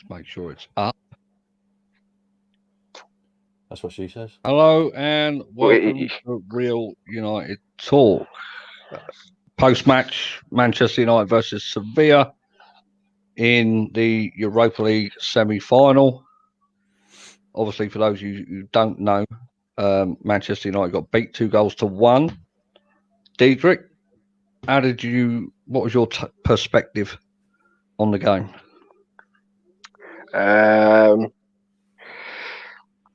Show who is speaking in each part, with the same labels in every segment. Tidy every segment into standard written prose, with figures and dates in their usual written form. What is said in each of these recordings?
Speaker 1: Make sure it's up.
Speaker 2: That's what she says.
Speaker 1: Hello and welcome to Real United Talk. Post-match, Manchester United versus Sevilla in the Europa League semi-final. Obviously, for those of you who don't know, Manchester United got beat 2-1. Diedrich, what was your perspective on the game?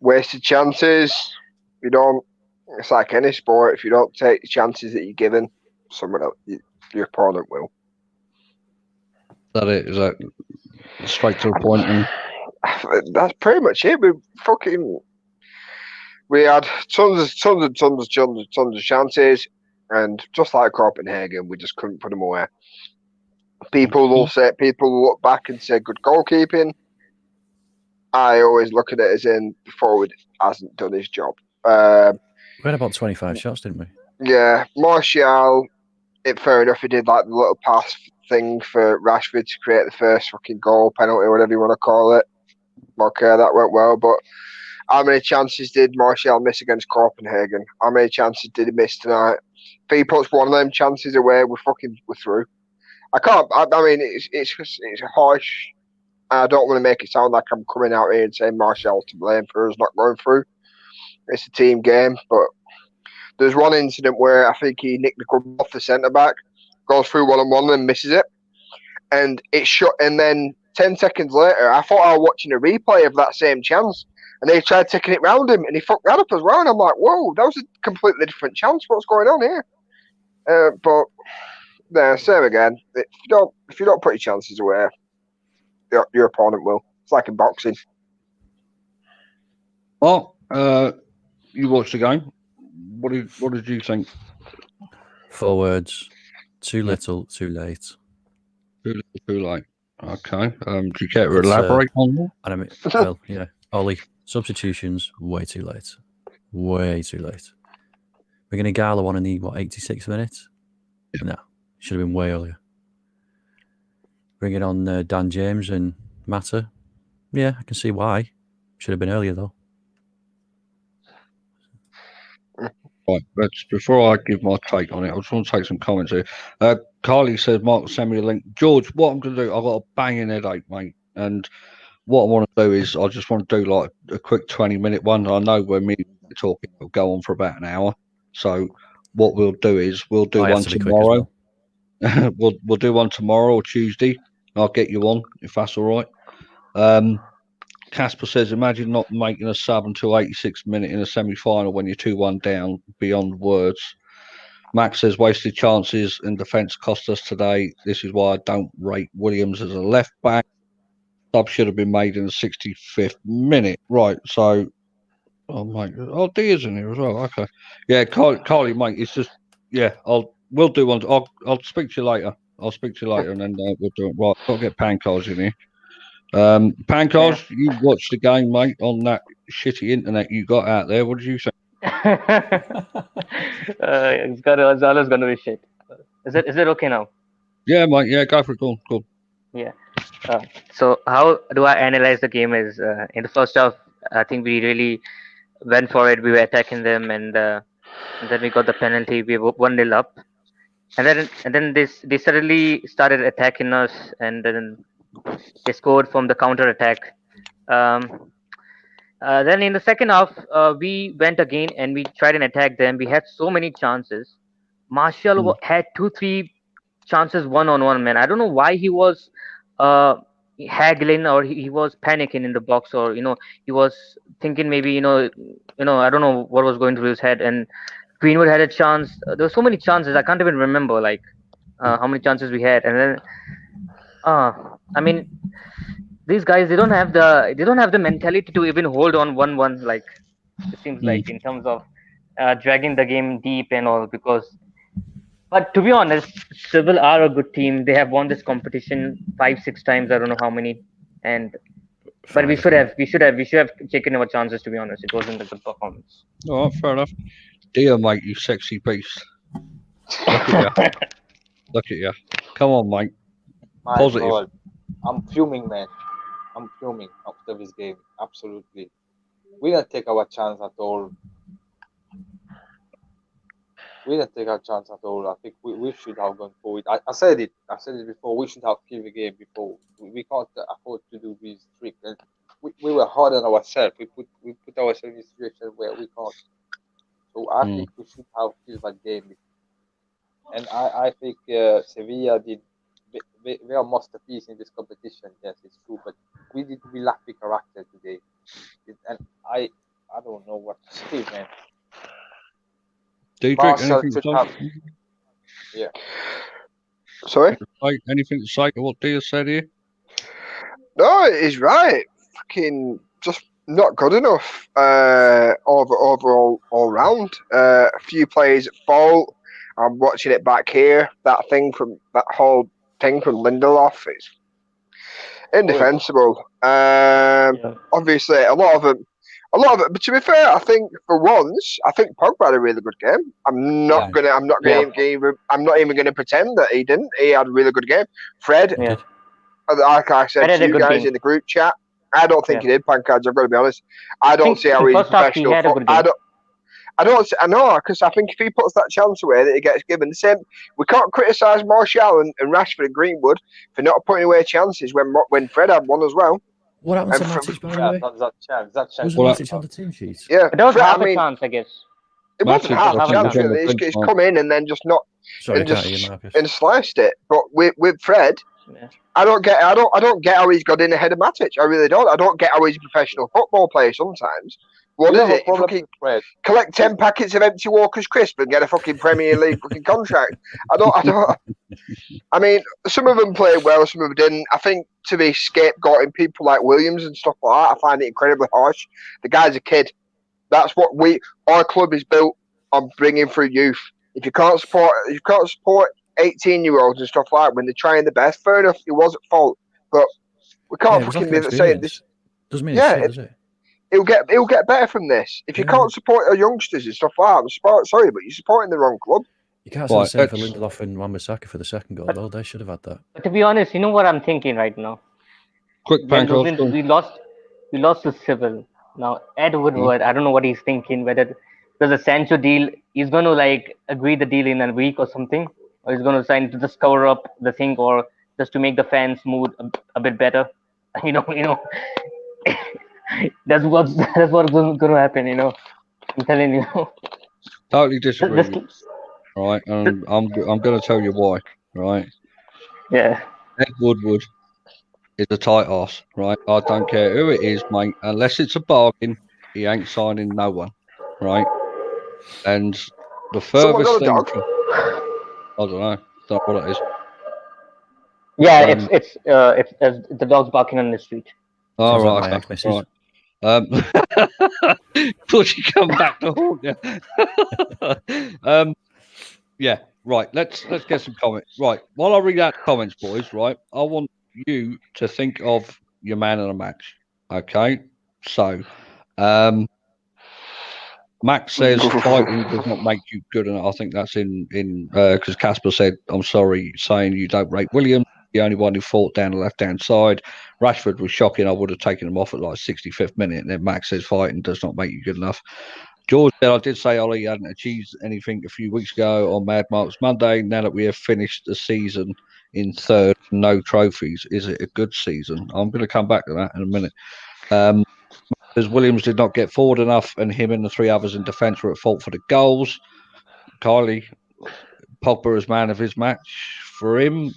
Speaker 3: Wasted chances. It's like any sport. If you don't take the chances that you're given, someone else, your opponent will.
Speaker 1: Is that straight to the point? And
Speaker 3: that's pretty much it. We had tons of chances, and just like Copenhagen, we just couldn't put them away. People will look back and say good goalkeeping. I always look at it as in the forward hasn't done his job.
Speaker 2: We had about 25 shots, didn't we?
Speaker 3: Yeah, Martial. Fair enough. He did like the little pass thing for Rashford to create the first fucking goal, penalty, whatever you want to call it. Okay, that went well, but how many chances did Martial miss against Copenhagen? How many chances did he miss tonight? If he puts one of them chances away, we're through. I mean, it's harsh. I don't want to make it sound like I'm coming out here and saying Martial's to blame for us not going through. It's a team game, but there's one incident where I think he nicked the club off the centre back, goes through 1-on-1 and misses it, and it shot. And then 10 seconds later, I thought I was watching a replay of that same chance, and they tried taking it round him, and he fucked that up as well. And I'm like, whoa, that was a completely different chance. What's going on here? But there, same again. If you don't put your chances away, your opponent will. It's like in boxing.
Speaker 1: Well, you watched the game. What did you think?
Speaker 2: 4 words: too little, too late.
Speaker 1: Too little, too late. Okay. Do you care to elaborate on that?
Speaker 2: I mean, well, yeah, Ollie, substitutions way too late. Way too late. We're going to Gala one in the 86 minutes. Yeah. No, should have been way earlier. Bringing on Dan James and Mata. Yeah, I can see why. Should have been earlier though.
Speaker 1: Right, before I give my take on it, I just want to take some comments here. Carly says, Mark, send me a link. George, what I'm going to do, I've got a banging headache, mate. And what I want to do is I just want to do like a quick 20-minute one. I know when we're talking, it'll go on for about an hour. So what we'll do is we'll do one tomorrow. Well. we'll do one tomorrow or Tuesday. I'll get you on if that's all right. Casper says, imagine not making a sub until 86 minutes in a semi-final when you're 2-1 down, beyond words. Max says, wasted chances in defence cost us today. This is why I don't rate Williams as a left back. Sub should have been made in the 65th minute. Right, so, Diaz in here as well. Okay. Yeah, Carly, mate, it's just, yeah, we'll do one. I'll speak to you later. And then we'll do it. Right, I'll get Pancars in here. Pancars, you watched the game, mate, on that shitty internet you got out there. What did you think?
Speaker 4: It's always going to be shit. Is it okay now?
Speaker 1: Yeah, mate. Yeah, go for it. Cool.
Speaker 4: Yeah. So how do I analyze the game? Is in the first half, I think we really went for it. We were attacking them, and then we got the penalty. We were 1-0 up, and then they suddenly started attacking us, and then they scored from the counter attack. Then in the second half, we went again and we tried and attack them. We had so many chances. Martial had 2-3 chances 1-on-1. Man, I don't know why he was haggling, or he was panicking in the box, or he was thinking maybe I don't know what was going through his head. And Greenwood had a chance. There were so many chances. I can't even remember how many chances we had. And then I mean, these guys, they don't have the mentality to even hold on 1-1, like it seems like, in terms of dragging the game deep and all. But to be honest, Sevilla are a good team. They have won this competition 5-6 times. I don't know how many. But we should have taken our chances. To be honest, it wasn't a good performance.
Speaker 1: All right, fair enough. Dear mate, you sexy beast. Look at you. Come on, mate. Positive.
Speaker 5: God. I'm fuming, man. I'm fuming after this game. Absolutely, we didn't take our chance at all. We didn't take our chance at all. I think we should have gone for it. I said it. I said it before. We should have killed the game before. We can't afford to do this trick. And we were hard on ourselves. We put ourselves in a situation where we can't. So I think we should have killed that game. And I think Sevilla did. They are masterpiece in this competition. Yes, it's true. But we lack the character today. And I don't know what to say, man.
Speaker 1: Dietrich,
Speaker 5: Martial
Speaker 1: anything
Speaker 5: should
Speaker 1: to
Speaker 5: have.
Speaker 1: say?
Speaker 5: Yeah.
Speaker 3: Sorry?
Speaker 1: Anything to say to what Dia said here?
Speaker 3: No, he's right. Fucking just not good enough. Overall, all round. A few players at fault. I'm watching it back here. That whole thing from Lindelof is indefensible. Obviously, a lot of them. But to be fair, I think for once, I think Pogba had a really good game. I'm not even gonna pretend that he didn't. He had a really good game. Fred, like I said to you guys in the group chat, I don't think he did, Pancards. I've got to be honest. I don't see how he's professional. I know, because I think if he puts that chance away that he gets given the same, we can't criticise Martial and Rashford and Greenwood for not putting away chances when Fred had one as well.
Speaker 2: What happened to Matic, by the way?
Speaker 5: That chance.
Speaker 2: Was Matic on the team sheet?
Speaker 3: Yeah,
Speaker 4: it was half a chance, I guess.
Speaker 3: It wasn't half a chance, really. He's come in and then just not, and sliced it. But with Fred, I don't get how he's got in ahead of Matic. I really don't. I don't get how he's a professional football player sometimes. What is it? Fucking collect 10 packets of empty Walker's Crisp and get a fucking Premier League fucking contract. I don't. I mean, some of them played well, some of them didn't. I think to be scapegoating people like Williams and stuff like that, I find it incredibly harsh. The guy's a kid. That's what our club is built on, bringing through youth. If you can't support 18-year-olds and stuff like that when they're trying their best, fair enough, he was at fault. But we can't fucking be saying this.
Speaker 2: Doesn't mean shit, does it?
Speaker 3: He'll get better from this. If you can't support our youngsters and stuff like that, sorry, but you're supporting the wrong club.
Speaker 2: You can't say the same for Lindelof and Wan-Bissaka for the second goal, though. They should have had that.
Speaker 4: But to be honest, you know what I'm thinking right now?
Speaker 1: Quick,
Speaker 4: we lost to Seville. Now, Ed Woodward, I don't know what he's thinking, whether there's a Sancho deal, he's going to agree the deal in a week or something, or he's going to sign to just cover up the thing, or just to make the fans' mood a bit better. You know. That's what's going to happen, I'm telling you.
Speaker 1: Totally disagree with you, right? And I'm going to tell you why, right?
Speaker 4: Yeah.
Speaker 1: Ed Woodward is a tight ass, right? I don't care who it is, mate. Unless it's a bargain, he ain't signing no one, right? And the furthest thing, I don't know what it is.
Speaker 4: Yeah, it's the dog's barking on the street.
Speaker 1: All right, right. Before you come back to haunt you. Yeah, right. Let's get some comments. Right, while I read out the comments, boys. Right, I want you to think of your man of the match. Okay, so Max says fighting does not make you good enough. I think that's in because Casper said, "I'm sorry, saying you don't rate Williams." The only one who fought down the left-hand side. Rashford was shocking. I would have taken him off at 65th minute. And then Max says fighting does not make you good enough. George said, I did say Ollie hadn't achieved anything a few weeks ago on Mad Marks Monday. Now that we have finished the season in third, no trophies, is it a good season? I'm going to come back to that in a minute. Because Williams did not get forward enough, and him and the three others in defence were at fault for the goals. Kylie, Pogba is man of his match for him.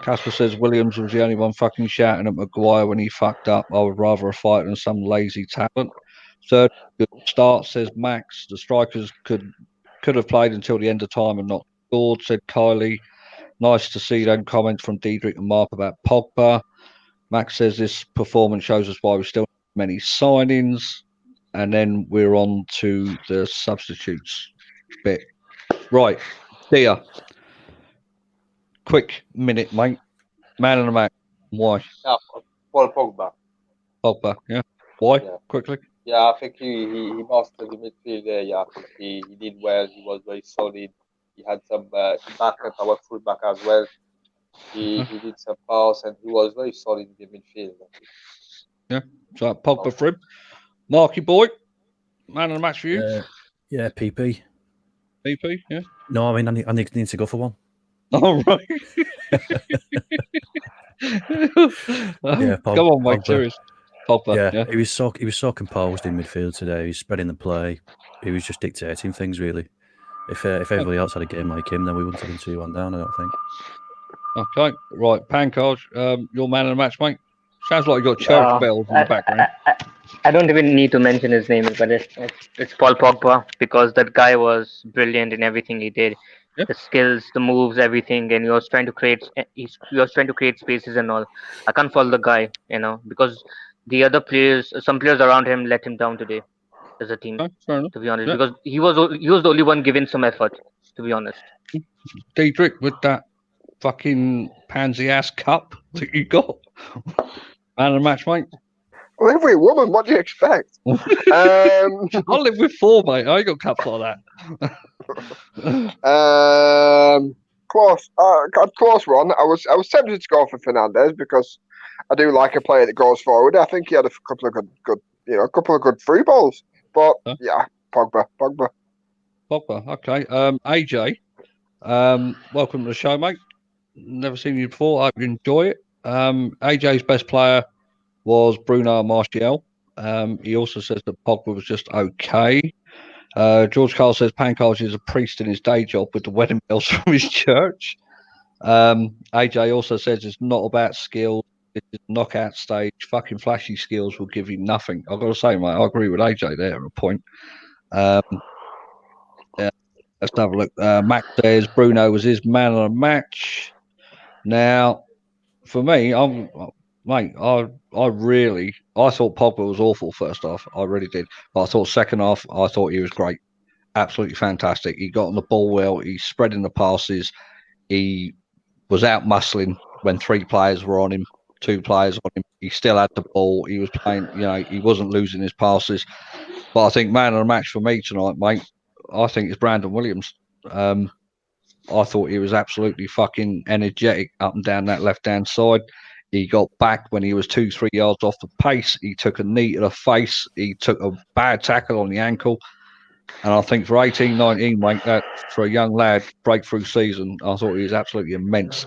Speaker 1: Casper says Williams was the only one fucking shouting at Maguire when he fucked up. I would rather a fight than some lazy talent. Third good start, says Max. The strikers could have played until the end of time and not scored, said Kylie. Nice to see them comments from Diedrich and Mark about Pogba. Max says this performance shows us why we still have many signings. And then we're on to the substitutes bit. Right, Dia. Quick minute, mate. Man of the match. Why?
Speaker 5: Yeah, Paul Pogba.
Speaker 1: Pogba, yeah. Why? Yeah. Quickly.
Speaker 5: Yeah, I think he mastered the midfield there. Yeah, I think he did well. He was very solid. He had some backup, our fullback as well. He did some pass and he was very solid in the midfield.
Speaker 1: So Pogba for him. Marky boy, man of the match for you.
Speaker 2: Yeah, PP.
Speaker 1: PP, yeah.
Speaker 2: No, I mean, I need to go for one.
Speaker 1: All right.
Speaker 2: Yeah,
Speaker 1: Come on, mate.
Speaker 2: Pogba.
Speaker 1: Serious. Pogba.
Speaker 2: Yeah, he was so composed in midfield today. He was spreading the play. He was just dictating things, really. If everybody else had a game like him, then we wouldn't have been 2-1 down, I don't think.
Speaker 1: Okay, right. Pancard, your man of the match, mate. Sounds like you got church bells in the background.
Speaker 4: I don't even need to mention his name, but it's Paul Pogba, because that guy was brilliant in everything he did.
Speaker 1: Yeah.
Speaker 4: The skills, the moves, everything, and he was trying to create spaces and all. I can't follow the guy, because the other players, some players around him, let him down today as a team.
Speaker 1: Okay, fair enough.
Speaker 4: To be honest,
Speaker 1: Yeah.
Speaker 4: because he was the only one giving some effort. To be honest.
Speaker 1: Diedrich with that fucking pansy ass cup that you got. Man of the match, mate.
Speaker 3: I live with a woman. What do you expect?
Speaker 1: I live with 4, mate. I ain't got cups like that.
Speaker 3: Close. Close one. I was tempted to go for Fernandes because I do like a player that goes forward. I think he had a couple of good through balls. But yeah, Pogba.
Speaker 1: Okay. AJ, welcome to the show, mate. Never seen you before. I hope you enjoy it. AJ's best player was Bruno Martial. He also says that Pogba was just okay. George Carl says Pancard is a priest in his day job with the wedding bells from his church. AJ also says it's not about skill. It's a knockout stage. Fucking flashy skills will give you nothing. I've got to say, mate, I agree with AJ there at a point. Let's have a look. Max says Bruno was his man of the match. Now, for me, I thought Pogba was awful first half. I really did. But I thought second half, I thought he was great. Absolutely fantastic. He got on the ball well. He's spreading the passes. He was out muscling when 3 players were on him, 2 players on him. He still had the ball. He was playing, he wasn't losing his passes. But I think man of the match for me tonight, mate, I think it's Brandon Williams. I thought he was absolutely fucking energetic up and down that left-hand side. He got back when he was 2-3 yards off the pace. He took a knee to the face. He took a bad tackle on the ankle. And I think for 18, 19, mate, that for a young lad, breakthrough season, I thought he was absolutely immense.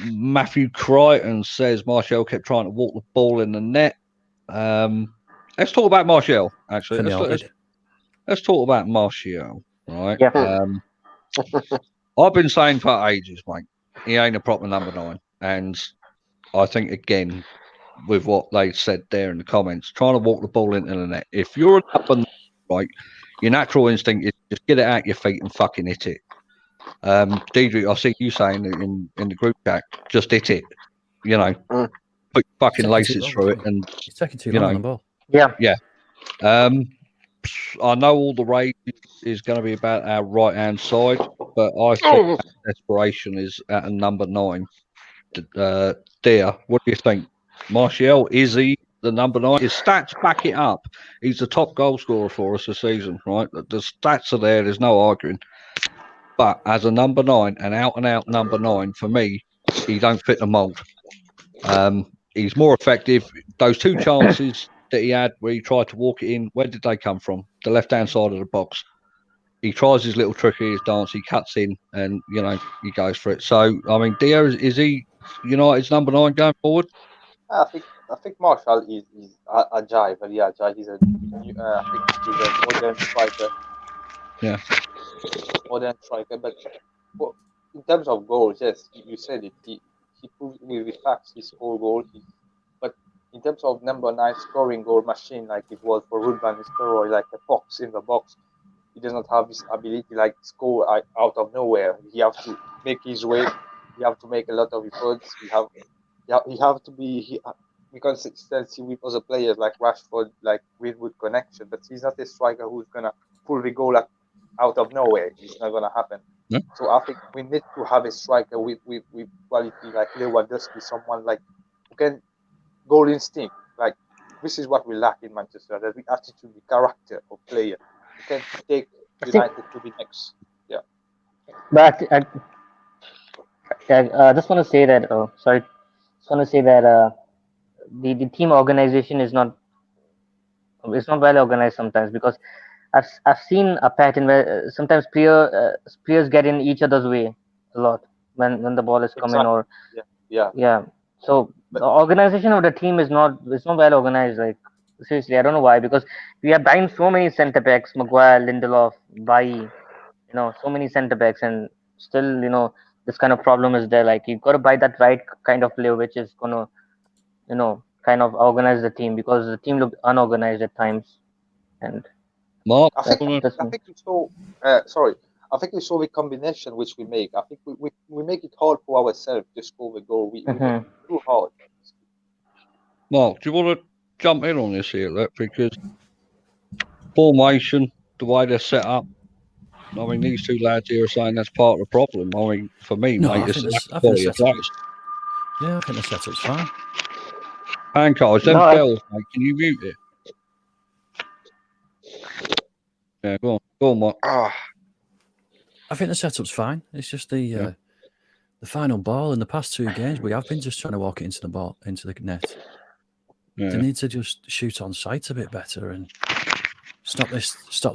Speaker 1: Matthew Crichton says Martial kept trying to walk the ball in the net. Let's talk about Martial, actually. Let's talk about Martial, right?
Speaker 4: Yeah.
Speaker 1: I've been saying for ages, mate, he ain't a proper number 9. And I think, again, with what they said there in the comments, trying to walk the ball into the net. If you're a number 9, right, your natural instinct is just get it out your feet and fucking hit it. Diedrich, I see you saying in the group chat, just hit it. Put fucking laces through it, and
Speaker 2: he's taking too long on the ball.
Speaker 1: Yeah. I know all the rage is going to be about our right hand side, but I think desperation is at a number 9. Dear, what do you think? Martial, is he the number 9? His stats back it up. He's the top goal scorer for us this season, right? The stats are there. There's no arguing. But as a number 9, an out-and-out number 9, for me, he don't fit the mould. He's more effective. Those 2 chances that he had where he tried to walk it in, where did they come from? The left-hand side of the box. He tries his little trick, his dance, he cuts in, and, he goes for it. So, I mean, Dio, is he United's number 9 going forward?
Speaker 5: I think Martial is agile, very agile. He's I think he's a modern striker.
Speaker 1: Yeah.
Speaker 5: Modern striker, but in terms of goals, yes, you said it. He proved with facts he scored goals. But in terms of number 9 scoring goal machine, like it was for Ruud van Nistelrooy, like a fox in the box, he does not have this ability like score out of nowhere. He have to make his way. He have to make a lot of efforts. He have to be consistency with other players like Rashford, like Greenwood connection. But he's not a striker who's gonna pull the goal out of nowhere. It's not gonna happen.
Speaker 1: Yeah.
Speaker 5: So I think we need to have a striker with quality like Lewandowski, someone like who can goal instinct. Like this is what we lack in Manchester: that the attitude, the character of player who can take United to the next. Yeah.
Speaker 4: But Yeah, I just want to say that. Sorry, just want to say that the team organization is not, it's not well organized sometimes, because I've seen a pattern where sometimes players get in each other's way a lot when the ball is coming,
Speaker 5: Exactly.
Speaker 4: or
Speaker 5: Yeah. Yeah.
Speaker 4: yeah. So
Speaker 5: But
Speaker 4: the organization of the team is not, it's not well organized. Like, seriously, I don't know why, because we are buying so many centre backs, Maguire, Lindelof, Bailly, so many center backs, and still, this kind of problem is there. Like, you've got to buy that right kind of player, which is gonna, kind of organize the team, because the team looked unorganized at times, and
Speaker 1: Mark,
Speaker 5: I
Speaker 4: that's
Speaker 5: think
Speaker 1: wanna-
Speaker 4: that's
Speaker 5: I think we saw. Sorry. I think we saw the combination which we make. I think we make it hard for ourselves to score the goal. We make
Speaker 4: Mhm.
Speaker 5: it too hard.
Speaker 1: Mark, do you want to jump in on this here, look? Because formation, the way they're set up, I mean, these two lads here are saying that's part of the problem. I mean, for me,
Speaker 2: No,
Speaker 1: mate,
Speaker 2: I
Speaker 1: it's
Speaker 2: think
Speaker 1: the lack
Speaker 2: this.
Speaker 1: of
Speaker 2: I think the
Speaker 1: quality of
Speaker 2: setup.
Speaker 1: players.
Speaker 2: Yeah, I think the setup's fine.
Speaker 1: Hancock, them
Speaker 4: No,
Speaker 1: bells, mate. Can you mute it? Yeah, go on, Mark.
Speaker 3: Ah,
Speaker 2: I think the setup's fine. It's just the final ball in the past 2 games. We have been just trying to walk it into the net. They
Speaker 1: Yeah.
Speaker 2: need to just shoot on sight a bit better and stop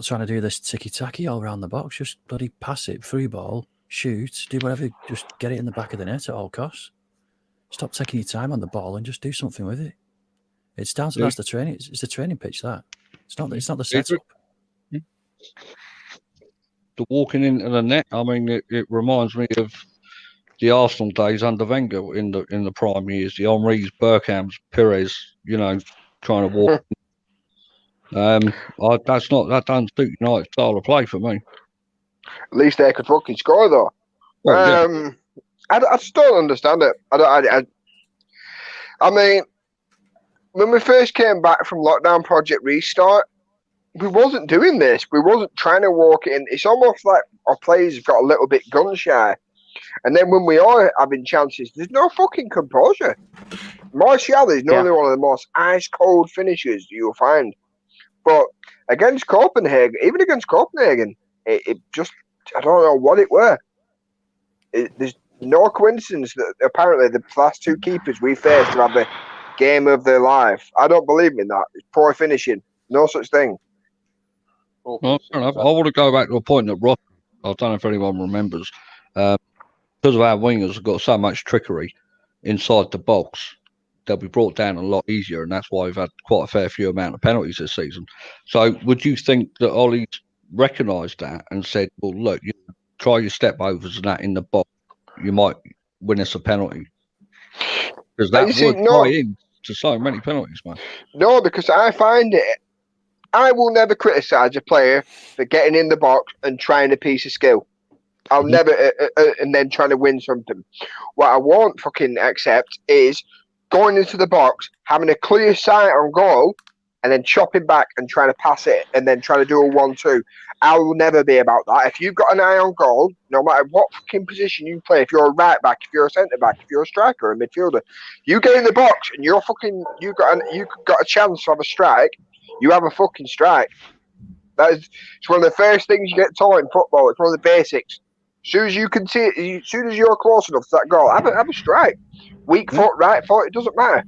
Speaker 2: trying to do this ticky tacky all around the box. Just bloody pass it, through ball, shoot, do whatever. Just get it in the back of the net at all costs. Stop taking your time on the ball and just do something with it. It's down to
Speaker 1: Yeah.
Speaker 2: that's the training. It's the training pitch. That it's not the
Speaker 1: Yeah.
Speaker 2: setup.
Speaker 1: The walking into the net, I mean, it reminds me of the Arsenal days under Wenger in the prime years. The Henrys, Bergkamps, Pires, trying to walk. That doesn't suit United style of play for me.
Speaker 3: at least they could fucking score though.
Speaker 1: Well, yeah.
Speaker 3: I just don't understand it. I mean, when we first came back from lockdown Project Restart, we wasn't doing this. We wasn't trying to walk in. It's almost like our players have got a little bit gun shy. And then when we are having chances, there's no fucking composure. Martial is normally one of the most ice cold finishers you'll find. But against Copenhagen, even against Copenhagen, it just, I don't know what it were. There's no coincidence that apparently the last two keepers we faced have had the game of their life. I don't believe in that. It's poor finishing. No such thing.
Speaker 5: Oh,
Speaker 1: Well, fair enough. I want to go back to a point that Ross, I don't know if anyone remembers, because of our wingers have got so much trickery inside the box, they'll be brought down a lot easier, and that's why we've had quite a fair few amount of penalties this season. So would you think that Ollie's recognised that and said, well, look, you try your step overs and that in the box, you might win us a penalty? Because that would tie in to so many penalties, man.
Speaker 3: No, because I find it, I will never criticise a player for getting in the box and trying a piece of skill. I'll never, and then trying to win something. What I won't fucking accept is going into the box, having a clear sight on goal, and then chopping back and trying to pass it, and then trying to do a 1-2. I will never be about that. If you've got an eye on goal, no matter what fucking position you play, if you're a right back, if you're a centre back, if you're a striker, or a midfielder, you get in the box and you got a chance to have a strike. You have a fucking strike. It's one of the first things you get taught in football. It's one of the basics. As soon as you can see it, as soon as you're close enough to that goal, have a strike. Weak foot, right foot, it doesn't matter.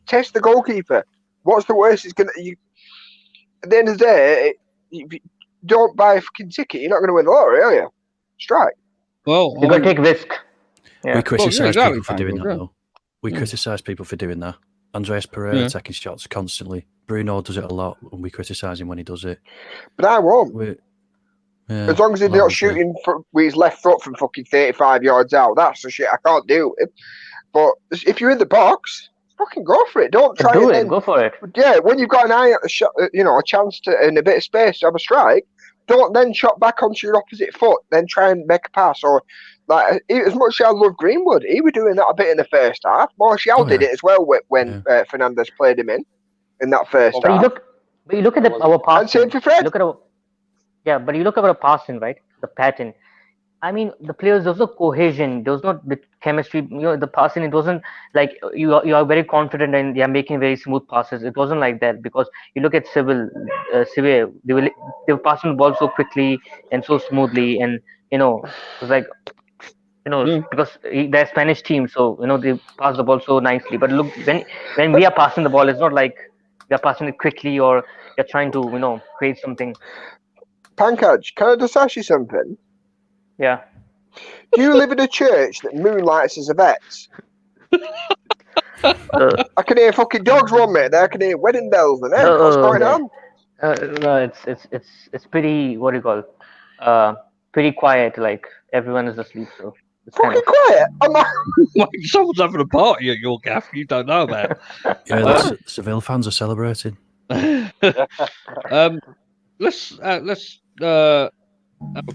Speaker 3: Test the goalkeeper. What's the worst? It's gonna. At the end of the day, if you don't buy a fucking ticket, you're not going to win the lottery, are you? Strike.
Speaker 1: Well,
Speaker 4: You got to take risk. Yeah.
Speaker 2: We criticise
Speaker 1: exactly,
Speaker 2: people for doing that,
Speaker 1: yeah.
Speaker 2: though. We criticise people for doing that. Andreas Pereira taking shots constantly. Bruno does it a lot, and we criticise him when he does it.
Speaker 3: But I won't.
Speaker 2: Yeah,
Speaker 3: As long as he's not shooting with his left foot from fucking 35 yards out, that's the shit I can't deal with. But if you're in the box, fucking go for it. Don't try
Speaker 4: Do
Speaker 3: and
Speaker 4: it.
Speaker 3: then,
Speaker 4: Go for it.
Speaker 3: yeah, when you've got an eye at a shot, a chance to in a bit of space to have a strike, don't then shot back onto your opposite foot, then try and make a pass. Or like as much as I love Greenwood, he was doing that a bit in the first half. Martial did it as well when Fernandes played him in that first half.
Speaker 4: But you look at our passing.
Speaker 3: And same for Fred.
Speaker 4: But you look at our passing, right? The pattern. I mean, the players, there was no cohesion. There was not the chemistry. The passing. It wasn't like you are very confident and they are making very smooth passes. It wasn't like that, because you look at Sevilla, they were passing the ball so quickly and so smoothly, and it was like because they're Spanish team, so they pass the ball so nicely. But look, when we are passing the ball, it's not like we are passing it quickly or you're trying to create something.
Speaker 3: Pankaj, can I just ask you something?
Speaker 4: Yeah.
Speaker 3: Do you live in a church that moonlights as a vet? I can hear fucking dogs run, mate. I can hear wedding bells and everything. What's going on?
Speaker 4: No, it's pretty, what do you call, pretty quiet. Like everyone is asleep, so it's kind
Speaker 3: Fucking
Speaker 4: of
Speaker 3: quiet. I'm not...
Speaker 1: Like, someone's having a party at your gaff you don't know about.
Speaker 2: Yeah, the Seville fans are celebrating.
Speaker 1: Let's have a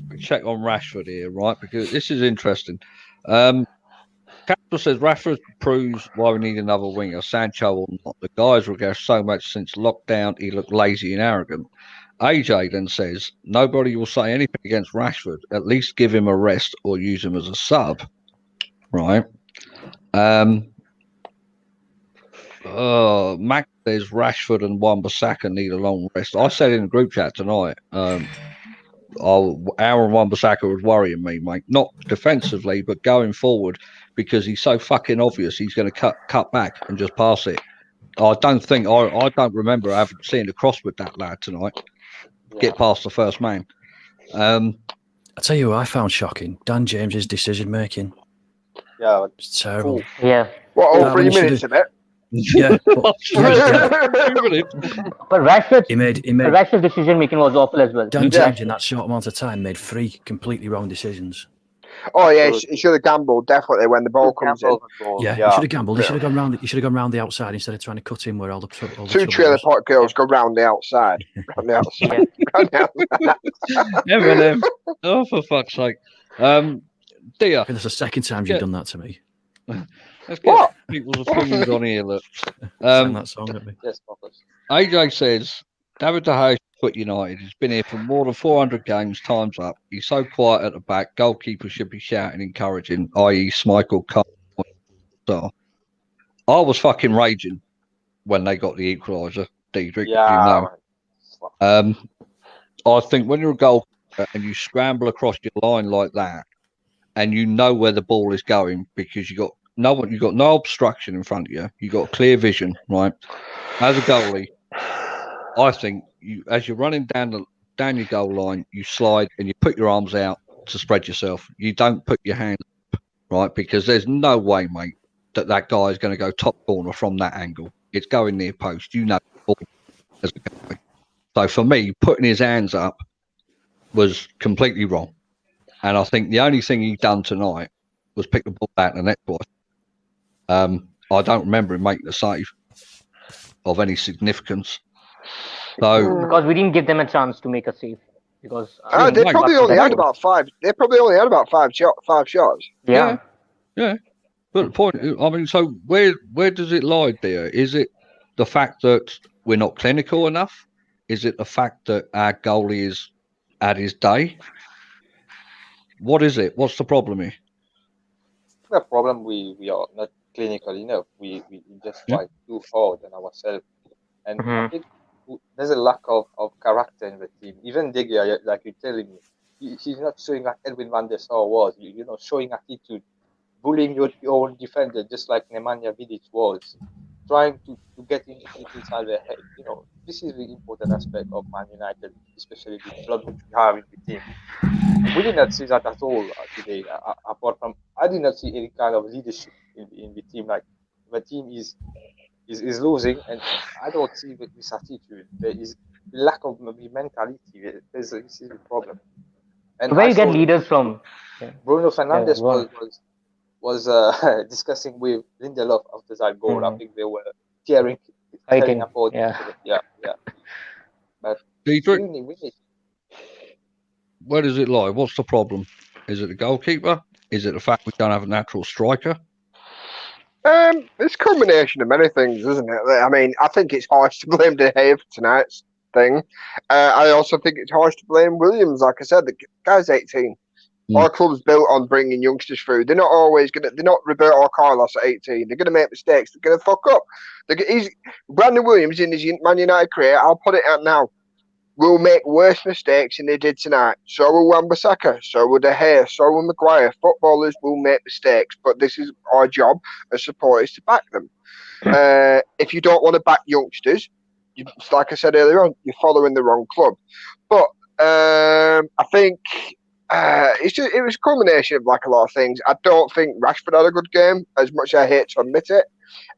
Speaker 1: quick check on Rashford here, right? Because this is interesting. Capital says Rashford proves why we need another winger. Sancho or not. The guys regressed so much since lockdown. He looked lazy and arrogant. AJ then says nobody will say anything against Rashford. At least give him a rest or use him as a sub, right? Mac says Rashford and Wan-Bissaka need a long rest. I said in the group chat tonight, Aaron Wan-Bissaka was worrying me, mate. Not defensively, but going forward because he's so fucking obvious. He's going to cut back and just pass it. I don't remember having seen a cross with that lad tonight. Get past the first man.
Speaker 2: I tell you what I found shocking. Dan James's decision making.
Speaker 5: Yeah,
Speaker 2: it's terrible.
Speaker 5: Cool.
Speaker 4: Yeah.
Speaker 3: What, all 3 minutes of it?
Speaker 2: Yeah.
Speaker 4: But Rashford's decision making was awful as well.
Speaker 2: Dan James in that short amount of time made 3 completely wrong decisions.
Speaker 3: Oh yeah, he should have gambled definitely when the ball comes in.
Speaker 2: Yeah, he should have gambled. He should have gone round. He should have gone round the outside instead of trying to cut in where all the
Speaker 3: two trailer park girls go round the outside. Round the outside. Round the outside.
Speaker 1: Oh, for fuck's sake! Dear,
Speaker 2: that's the second time you've done that to me.
Speaker 1: Let's get people's opinions on here. Look,
Speaker 2: sing that song at me.
Speaker 5: Yes,
Speaker 1: AJ says David De Gea quit United. He's been here for more than 400 games. Time's up. He's so quiet at the back. Goalkeeper should be shouting, encouraging, i.e., Schmeichel. So, I was fucking raging when they got the equaliser, Diedrich.
Speaker 5: Yeah.
Speaker 1: I think when you're a goalkeeper and you scramble across your line like that, and you know where the ball is going because you've got no obstruction in front of you. You've got clear vision, right? As a goalie, I think as you're running down your goal line, you slide and you put your arms out to spread yourself. You don't put your hands up, right? Because there's no way, mate, that guy is going to go top corner from that angle. It's going near post. You know, as a goalie. So for me, putting his hands up was completely wrong. And I think the only thing he done tonight was pick the ball out in the net twice. I don't remember him making a save of any significance. So
Speaker 4: because we didn't give them a chance to make a save. Because
Speaker 3: they probably only had about 5. They probably only had about 5 shots.
Speaker 4: Yeah.
Speaker 1: But the point, I mean, so where does it lie there? Is it the fact that we're not clinical enough? Is it the fact that our goalie is at his day? What is it? What's the problem here?
Speaker 5: The problem we are not clinical enough. We just try too hard on ourselves, and I think there's a lack of character in the team. Even De Gea, like you're telling me, he's not showing like Edwin van der Sar was. Showing attitude, bullying your own defender, just like Nemanja Vidic was, trying to get inside their head. This is the important aspect of Man United, especially the blood which we have in the team. We did not see that at all today. Apart from, I did not see any kind of leadership in the team. Like the team is losing, and I don't see this attitude. There is lack of mentality. This is the problem. And
Speaker 4: where you get leaders from?
Speaker 5: Bruno Fernandes was discussing with Lindelof after that goal. I think they were tearing apart. Yeah. But
Speaker 1: where does it lie? What's the problem? Is it the goalkeeper? Is it the fact we don't have a natural striker?
Speaker 3: It's a combination of many things, isn't it? I mean, I think it's harsh to blame De Gea for tonight's thing. I also think it's harsh to blame Williams. Like I said, the guy's 18. Our club's built on bringing youngsters through. They're not Roberto or Carlos at 18. They're going to make mistakes. They're going to fuck up. Brandon Williams in his Man United career, I'll put it out now. will make worse mistakes than they did tonight. So will Wan-Bissaka, so will De Gea, so will Maguire. Footballers will make mistakes, but this is our job as supporters to back them. If you don't want to back youngsters, like I said earlier on, you're following the wrong club. But I think it was a culmination of like a lot of things. I don't think Rashford had a good game, as much as I hate to admit it,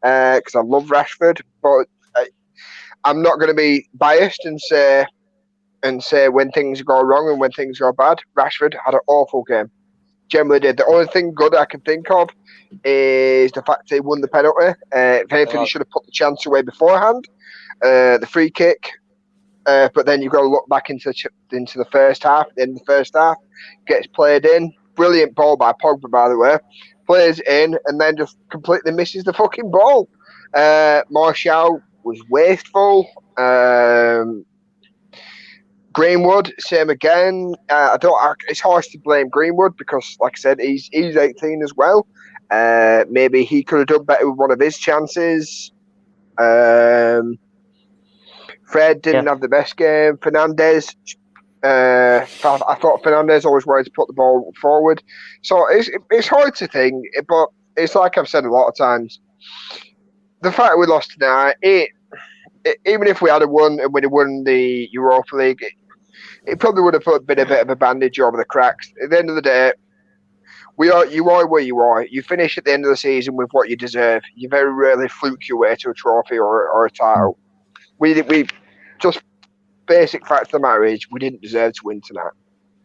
Speaker 3: because I love Rashford. But I'm not going to be biased and say when things go wrong and when things go bad. Rashford had an awful game. Generally did. The only thing good I can think of is the fact he won the penalty. If anything, he should have put the chance away beforehand. The free kick. But then you've got to look back into the first half. At the end of the first half, gets played in. Brilliant ball by Pogba, by the way. Plays in and then just completely misses the fucking ball. Martial was wasteful. Greenwood, same again. It's harsh to blame Greenwood because, like I said, he's 18 as well. Maybe he could have done better with one of his chances. Fred didn't have the best game. Fernandes, I thought Fernandes always wanted to put the ball forward. So it's hard to think, but it's like I've said a lot of times. The fact we lost tonight, even if we had won and we'd have won the Europa League, it probably would have been a bit of a bandage over the cracks. At the end of the day, you are where you are. You finish at the end of the season with what you deserve. You very rarely fluke your way to a trophy or a title. We just basic fact of the matter is we didn't deserve to win tonight.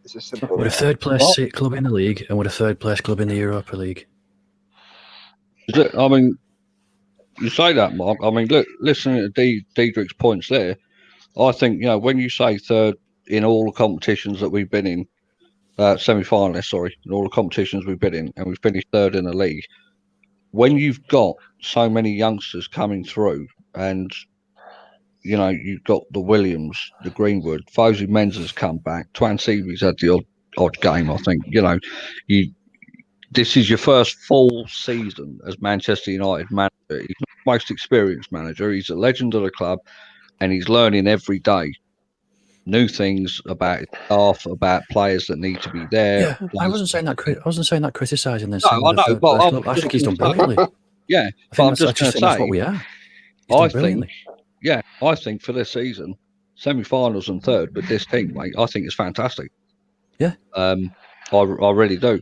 Speaker 3: It's as simple.
Speaker 2: We're a third place club in the league, and we're a third place club in the Europa League.
Speaker 1: I mean, you say that, Mark. I mean, look, listening to Diedrich's points there, I think, when you say third in all the competitions that we've been in, semi-finalists, in all the competitions we've been in, and we've finished third in the league, when you've got so many youngsters coming through and you've got the Williams, the Greenwood, Fosu Mensah's come back, Twan Seavy's had the odd game, I think. This is your first full season as Manchester United manager. He's not the most experienced manager. He's a legend of the club, and he's learning every day new things about his staff, about players that need to be there.
Speaker 2: Yeah, I wasn't saying that. I wasn't saying that criticising this.
Speaker 1: No, I know, but
Speaker 2: I think he's done brilliantly.
Speaker 1: Yeah,
Speaker 2: I just think that's what we are.
Speaker 1: I think for this season, semi-finals and third with this team, mate, I think it's fantastic.
Speaker 2: Yeah.
Speaker 1: I really do.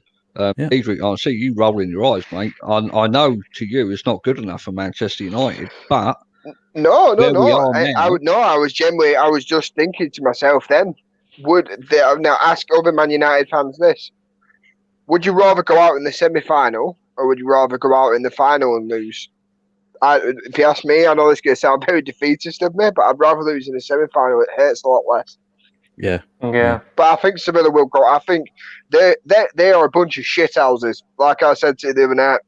Speaker 1: Diedrich, I see you rolling your eyes, mate. I know to you it's not good enough for Manchester United, but
Speaker 3: no. I was just thinking to myself then, now ask other Man United fans this. Would you rather go out in the semi-final or would you rather go out in the final and lose? If you ask me, I know this is going to sound very defeatist of me, but I'd rather lose in the semi-final. It hurts a lot less.
Speaker 2: Yeah.
Speaker 3: But I think Sevilla will go. I think they are a bunch of shithouses. Like I said to you the other night,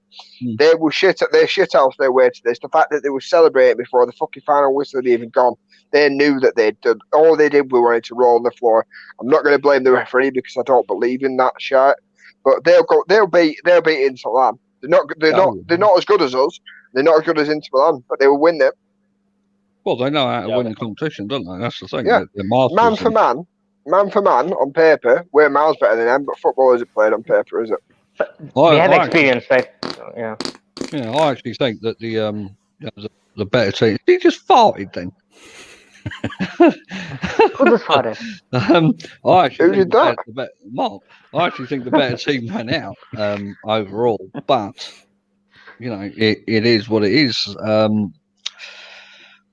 Speaker 3: they're shithouse their way to this. The fact that they were celebrating before the fucking final whistle had even gone, they knew that they'd done. All they did was wanted to roll on the floor. I'm not going to blame the referee because I don't believe in that shit. But they'll beat Inter Milan. They're not as good as us. They're not as good as Inter Milan, but they will win them.
Speaker 1: Well, they know how to win the competition, don't they? That's the thing.
Speaker 3: Yeah. Man for man, on paper, we're miles better than them, but football isn't played on paper, is it?
Speaker 4: We have experience, right? Yeah.
Speaker 1: Yeah, I actually think that the better team. He just farted then.
Speaker 4: Who just farted?
Speaker 1: Who did that? Mark. I actually think the better team went out overall, but it is what it is.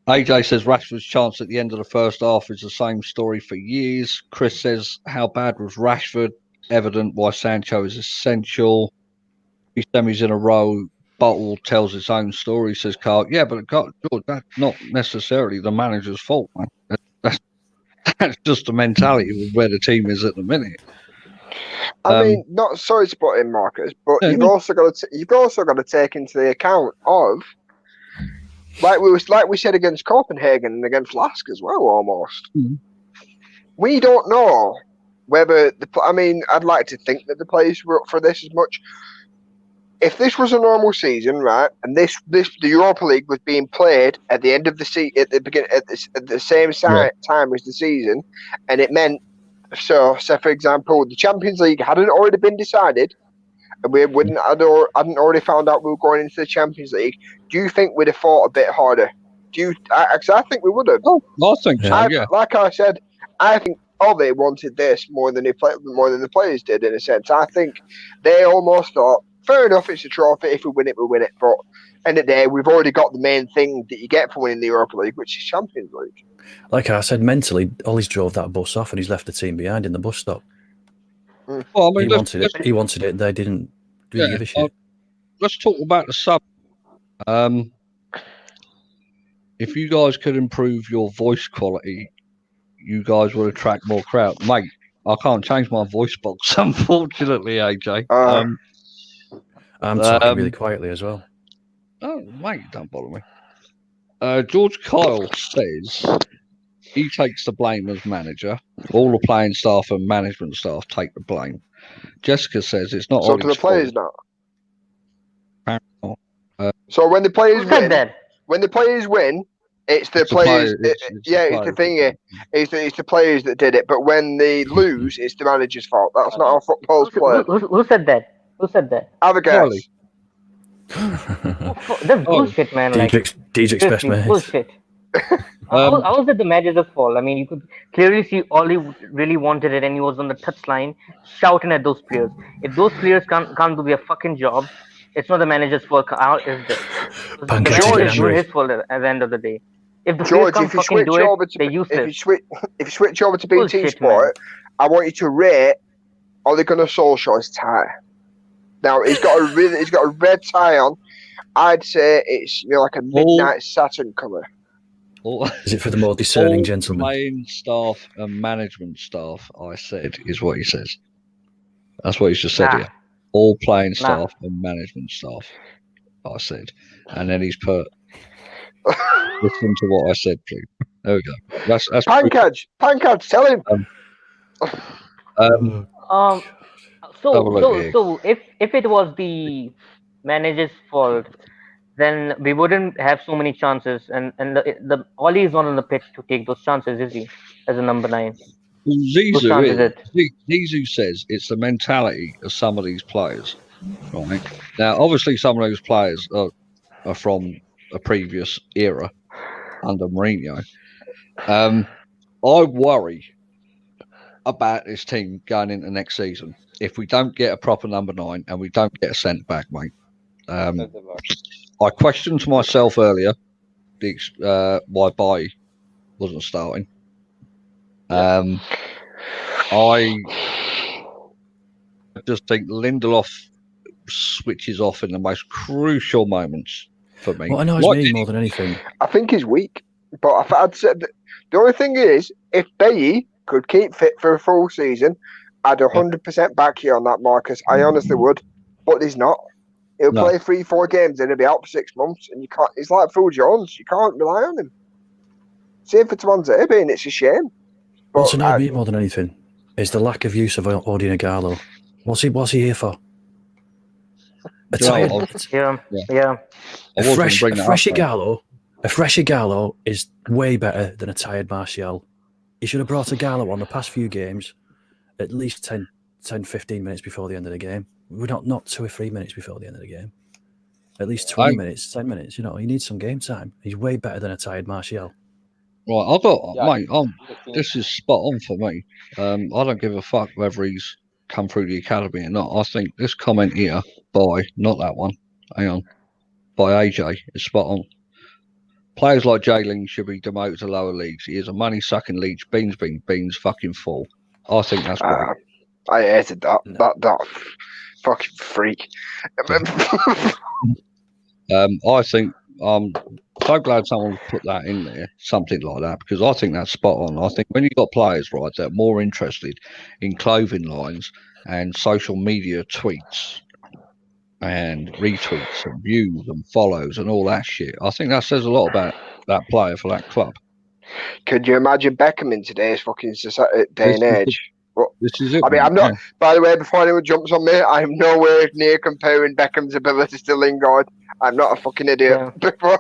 Speaker 1: AJ says Rashford's chance at the end of the first half is the same story for years. Chris says, how bad was Rashford? Evident why Sancho is essential. 3 semis in a row. Bottle tells its own story, says Carl. Yeah, but George, that's not necessarily the manager's fault, man. That's just the mentality of where the team is at the minute.
Speaker 3: I mean, not sorry to put in, Marcus, but you've also got to take into the account of like we said against Copenhagen and against Lask as well, almost. We don't know whether I'd like to think that the players were up for this as much. if this was a normal season, right, and the Europa League was being played at the end of the at the beginning at the same time as the season, and it meant say for example the Champions League hadn't already been decided, and we hadn't already found out we were going into the Champions League, do you think we'd have fought a bit harder? I think we would have.
Speaker 1: Oh, I think so. Yeah.
Speaker 3: Like I said, I think they wanted this more than the players did, in a sense. I think they almost thought, fair enough, it's a trophy. If we win it, we win it. But end of the day, we've already got the main thing that you get for winning the Europa League, which is Champions League.
Speaker 2: Like I said, mentally, Ollie's drove that bus off and he's left the team behind in the bus stop.
Speaker 1: Well, I mean,
Speaker 2: he wanted it. They didn't really give a shit.
Speaker 1: Let's talk about the sub. If you guys could improve your voice quality, you guys would attract more crowd. Mate, I can't change my voice box, unfortunately, AJ.
Speaker 2: I'm talking really quietly as well.
Speaker 1: Oh, mate, don't bother me. George Kyle says he takes the blame as manager. All the playing staff and management staff take the blame. Jessica says it's not.
Speaker 3: So do the players not?
Speaker 1: Apparently not.
Speaker 3: So when the players
Speaker 4: Who said that?
Speaker 3: when the players win, it's the players. It's the thing. It's the players that did it. But when they lose, it's the manager's fault. That's not how football's played.
Speaker 4: Who said that? Who said that?
Speaker 3: Have a guess.
Speaker 4: That's bullshit, man.
Speaker 2: Dietrich's best mate.
Speaker 4: Bullshit. How was it the manager's fault? I mean, you could clearly see Ollie really wanted it, and he was on the touchline shouting at those players. If those players can't do their fucking job, it's not the manager's fault. It's the manager's his fault at the end of the day. If the players can't fucking do it, they're useless.
Speaker 3: If you switch over to BT Sport, I want you to rate Ole Gunnar Solskjaer's tie. Now he's got a red tie on. I'd say it's like a midnight Saturn colour.
Speaker 2: Is it for the more discerning gentlemen?
Speaker 1: Playing staff and management staff, I said, is what he says. That's what he's just said here. All playing staff and management staff, I said. And then he's put, listen to what I said, please. There we go. That's
Speaker 3: Pankaj, tell him.
Speaker 4: So if it was the manager's fault, then we wouldn't have so many chances, and the Ollie is not on the pitch to take those chances, is he? As a number 9.
Speaker 1: Zizou says it's the mentality of some of these players. Right now, obviously, some of those players are from a previous era under Mourinho. I worry about this team going into next season if we don't get a proper number 9 and we don't get a centre back, mate. I questioned myself earlier why Bailly wasn't starting. I just think Lindelof switches off in the most crucial moments for me.
Speaker 2: Well, I know it's me more than anything.
Speaker 3: I think he's weak, but I'd say the only thing is, if Bailly could keep fit for a full season, I'd 100% back you on that, Marcus. I honestly would, but he's not. He'll play 3-4 games and he'll be out for 6 months, and you can't. It's like Phil Jones. You can't rely on him. Same for Tuanzebe, and it's a shame.
Speaker 2: What's annoyed me more than anything is the lack of use of Odion Ighalo. What's he here for? A fresh Ighalo is way better than a tired Martial. He should have brought Ighalo on the past few games at least 10, 15 minutes before the end of the game. We're not 2 or 3 minutes before the end of the game. At least 20 minutes, 10 minutes. You know, he needs some game time. He's way better than a tired Martial.
Speaker 1: Right, this is spot on for me. I don't give a fuck whether he's come through the academy or not. I think this comment here not that one, hang on, by AJ is spot on. Players like Jayling should be demoted to lower leagues. He is a money-sucking leech, beans fucking full. I think that's great.
Speaker 3: I hated that. No. That fucking freak.
Speaker 1: I think I'm so glad someone put that in there, something like that, because I think that's spot on. I think when you've got players, right, that are more interested in clothing lines and social media tweets and retweets and views and follows and all that shit, I think that says a lot about that player for that club.
Speaker 3: Could you imagine Beckham in today's fucking day and age? But,
Speaker 1: This is it.
Speaker 3: I mean,
Speaker 1: mate,
Speaker 3: I'm not.
Speaker 1: yeah.
Speaker 3: By the way, before anyone jumps on me, I am nowhere near comparing Beckham's abilities to Lingard. I'm not a fucking idiot.
Speaker 4: Yeah.
Speaker 3: Before,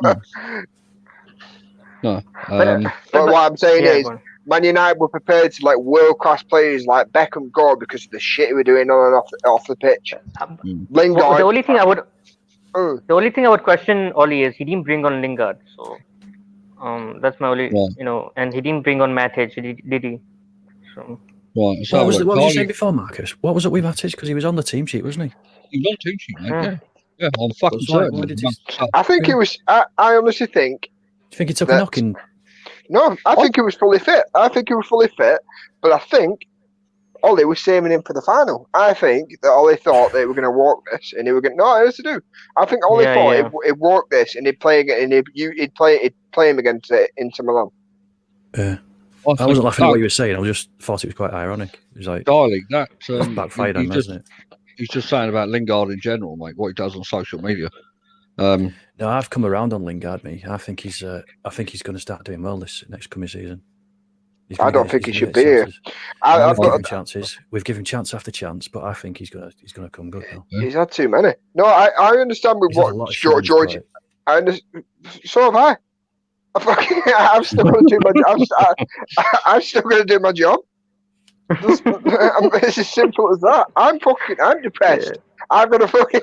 Speaker 1: No.
Speaker 3: but what I'm saying
Speaker 4: yeah,
Speaker 3: is,
Speaker 4: go on.
Speaker 3: Man United were prepared to let world class players like Beckham go because of the shit he was doing on and off the pitch. Lingard.
Speaker 4: Well, the only thing I would
Speaker 3: Mm.
Speaker 4: question Ollie is he didn't bring on Lingard, so that's my only
Speaker 1: Right.
Speaker 4: and he didn't bring on Matic, did he? So
Speaker 1: Right. Let's
Speaker 2: What
Speaker 1: have a
Speaker 2: was
Speaker 1: look.
Speaker 2: what was you
Speaker 1: Carly,
Speaker 2: saying before, Marcus? What was it with Matic? Because he was on the team sheet, wasn't he?
Speaker 1: he's on team sheet, mate.
Speaker 4: yeah.
Speaker 1: Yeah. Yeah, I'm fucking
Speaker 2: That's why-
Speaker 1: certain.
Speaker 2: why
Speaker 1: of
Speaker 2: did
Speaker 1: the
Speaker 2: he-
Speaker 1: month of
Speaker 3: I think it was. I honestly think.
Speaker 2: Do you think he took a
Speaker 3: That-
Speaker 2: knocking?
Speaker 3: No, I think he was fully fit. But I think Ollie was saving him for the final. I think that Ollie thought they were going to walk this, and they were going. No, it has to do. I think Ollie
Speaker 4: Yeah,
Speaker 3: thought
Speaker 4: yeah.
Speaker 3: he'd walk this, and he'd play again, and he'd play him against Inter Milan.
Speaker 2: I wasn't laughing at what you were saying. I just thought it was quite ironic. It was like
Speaker 1: Darling, that
Speaker 2: backfired on, hasn't it?
Speaker 1: he's just saying about Lingard in general, mate. What he does on social media.
Speaker 2: No, I've come around on Lingard. Me, I think he's going to start doing well this next coming season.
Speaker 3: I don't think he should be here.
Speaker 2: We've given chances. We've given chance after chance, but I think he's gonna come good now.
Speaker 3: He's had too many. No, I understand with
Speaker 2: He's had a
Speaker 3: what
Speaker 2: lot of shit on his
Speaker 3: George.
Speaker 2: plate.
Speaker 3: I understand. So have I. I'm still going to do my job. I'm still going to do my job. It's as simple as that. I'm depressed. I've got a fucking.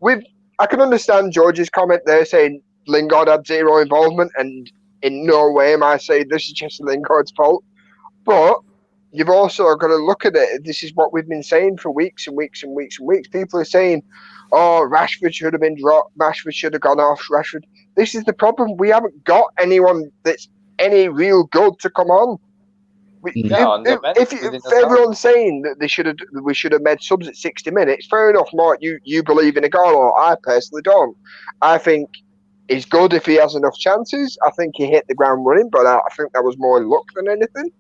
Speaker 3: But I can understand George's comment there saying Lingard had zero involvement, and in no way am I saying this is just Lingard's fault. But you've also got to look at it. This is what we've been saying for weeks and weeks and weeks and weeks. People are saying, "Oh, Rashford should have been dropped. Rashford should have gone off. Rashford." This is the problem. We haven't got anyone that's any real good to come on. If everyone's saying that we should have made subs at 60 minutes, fair enough, Mark. You believe in a goal, or I personally don't. I think he's good if he has enough chances. I think he hit the ground running, but I think that was more luck than anything.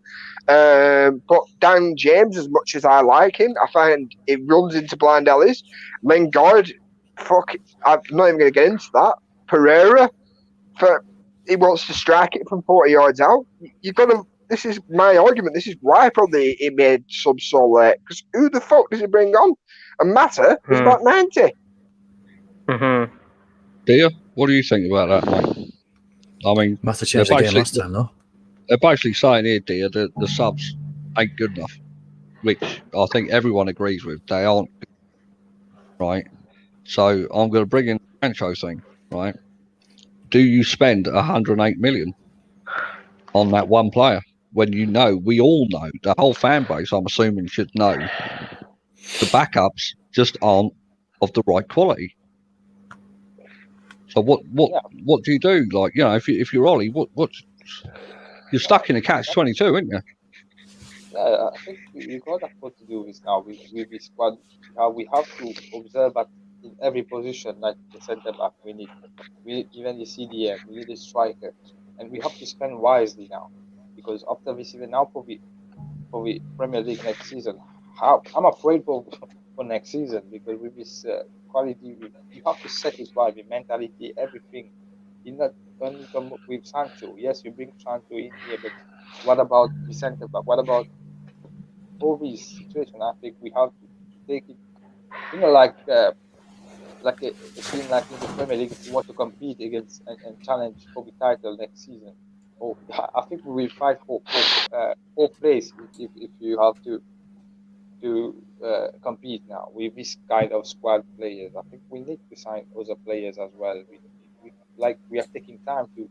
Speaker 3: But Dan James, as much as I like him, I find he runs into blind alleys. Lingard, I'm not even going to get into that. Pereira, he wants to strike it from 40 yards out. You've got to. This is my argument. This is why probably he made subs so late. Because who the fuck does he bring on? And Mata is about 90.
Speaker 4: Mm-hmm.
Speaker 1: Dear, what do you think about that, mate? I mean,
Speaker 2: Mata changed the game last time, though.
Speaker 1: They're basically saying here, dear, that the subs ain't good enough, which I think everyone agrees with. They aren't, right? So I'm going to bring in the Sancho thing, right? Do you spend 108 million on that one player when we all know, the whole fan base, I'm assuming, should know the backups just aren't of the right quality? So what do you do? Like, if you're Ollie, what you're stuck in a catch-22, aren't you?
Speaker 5: Yeah, I think we got what to do this now with this squad. We have to observe that in every position, like the centre back, we need even the CDM, we need a striker, and we have to spend wisely now, because after this, even now for the Premier League next season, I'm afraid for next season, because with this quality, you have to set it right, the mentality, everything. You not only come with Sancho. Yes, we bring Sancho in here, but what about the centre back? What about all these situations? I think we have to take it, like a team like in the Premier League, if you want to compete against and challenge for the title next season. I think we will fight for fourth place if you have to compete now with this kind of squad players. I think we need to sign other players as well. We are taking time to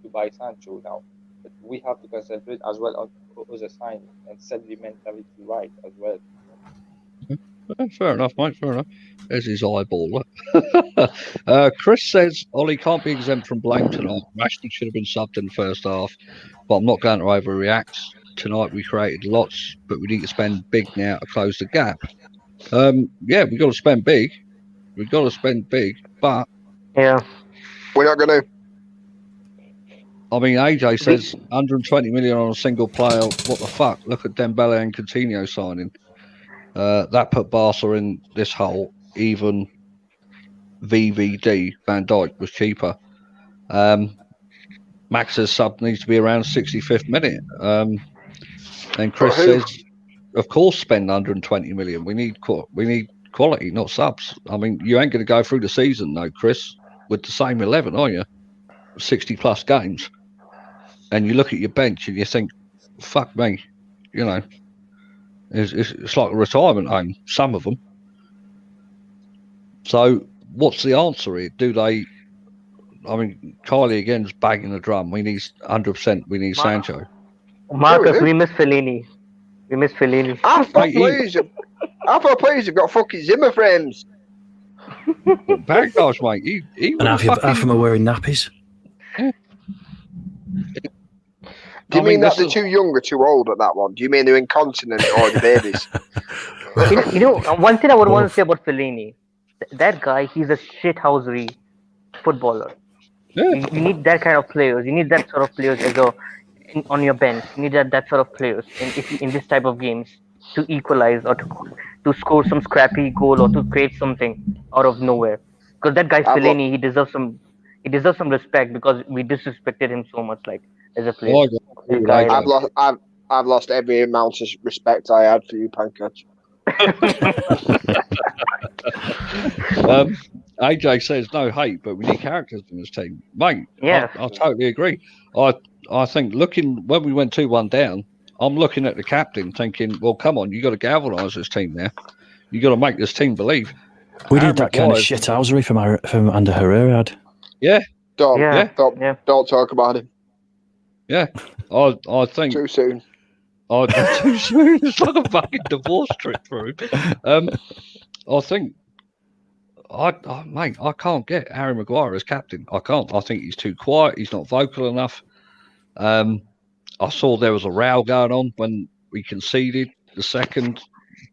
Speaker 5: buy Sancho now, but we have to concentrate as well on other signing and set the mentality right as well.
Speaker 1: Fair enough, mate. Fair enough. There's his eyeball. Chris says Ollie can't be exempt from blame tonight. Rashford should have been subbed in the first half, but I'm not going to overreact. Tonight we created lots, but we need to spend big now to close the gap. Yeah, we've got to spend big. We've got to spend big, but
Speaker 4: yeah,
Speaker 3: we're not going to.
Speaker 1: I mean, AJ says 120 million on a single player. What the fuck? Look at Dembele and Coutinho signing. That put Barca in this hole. Even VVD, Van Dijk, was cheaper. Max's sub needs to be around 65th minute. And Chris
Speaker 3: But who?
Speaker 1: says, of course, spend 120 million. We need quality, not subs. I mean, you ain't going to go through the season, though, Chris, with the same 11, are you? 60 plus games. And you look at your bench and you think, fuck me, you know, it's like a retirement home, some of them. So what's the answer here? Do they, I mean, Kylie again's banging the drum. We need 100%, we need Sancho.
Speaker 4: Marcus,
Speaker 3: do.
Speaker 4: we miss Fellaini. We miss Fellaini.
Speaker 3: I thought
Speaker 1: Mate,
Speaker 3: players have got fucking Zimmer frames.
Speaker 1: Bagdash, mate, he
Speaker 2: And
Speaker 1: would
Speaker 2: half of them are wearing nappies.
Speaker 3: Do you mean that they're too young or too old at that one? Do you mean they're incontinent or the babies?
Speaker 4: You know, one thing I would want to say about Fellaini, that guy, he's a shithousery footballer.
Speaker 1: Yeah.
Speaker 4: You need that kind of players. You need that sort of players on your bench. You need that sort of players in this type of games to equalize or to score some scrappy goal or to create something out of nowhere. Because that guy Fellaini, he deserves some respect because we disrespected him so much, like as a player.
Speaker 3: I've lost every amount of respect I had for you, Pankaj.
Speaker 1: AJ says no hate, but we need characters in this team, mate.
Speaker 4: Yeah,
Speaker 1: I totally agree. I think looking when we went 2-1 down, I'm looking at the captain, thinking, well, come on, you got to galvanise this team now. You got to make this team believe.
Speaker 2: We need that kind of shithousery from under Herrera.
Speaker 1: Yeah.
Speaker 3: Don't talk about him.
Speaker 1: Yeah, I think
Speaker 3: too soon.
Speaker 1: Too soon. It's like a fucking divorce trick for him. I think, mate, I can't get Harry Maguire as captain. I can't. I think he's too quiet. He's not vocal enough. I saw there was a row going on when we conceded the second,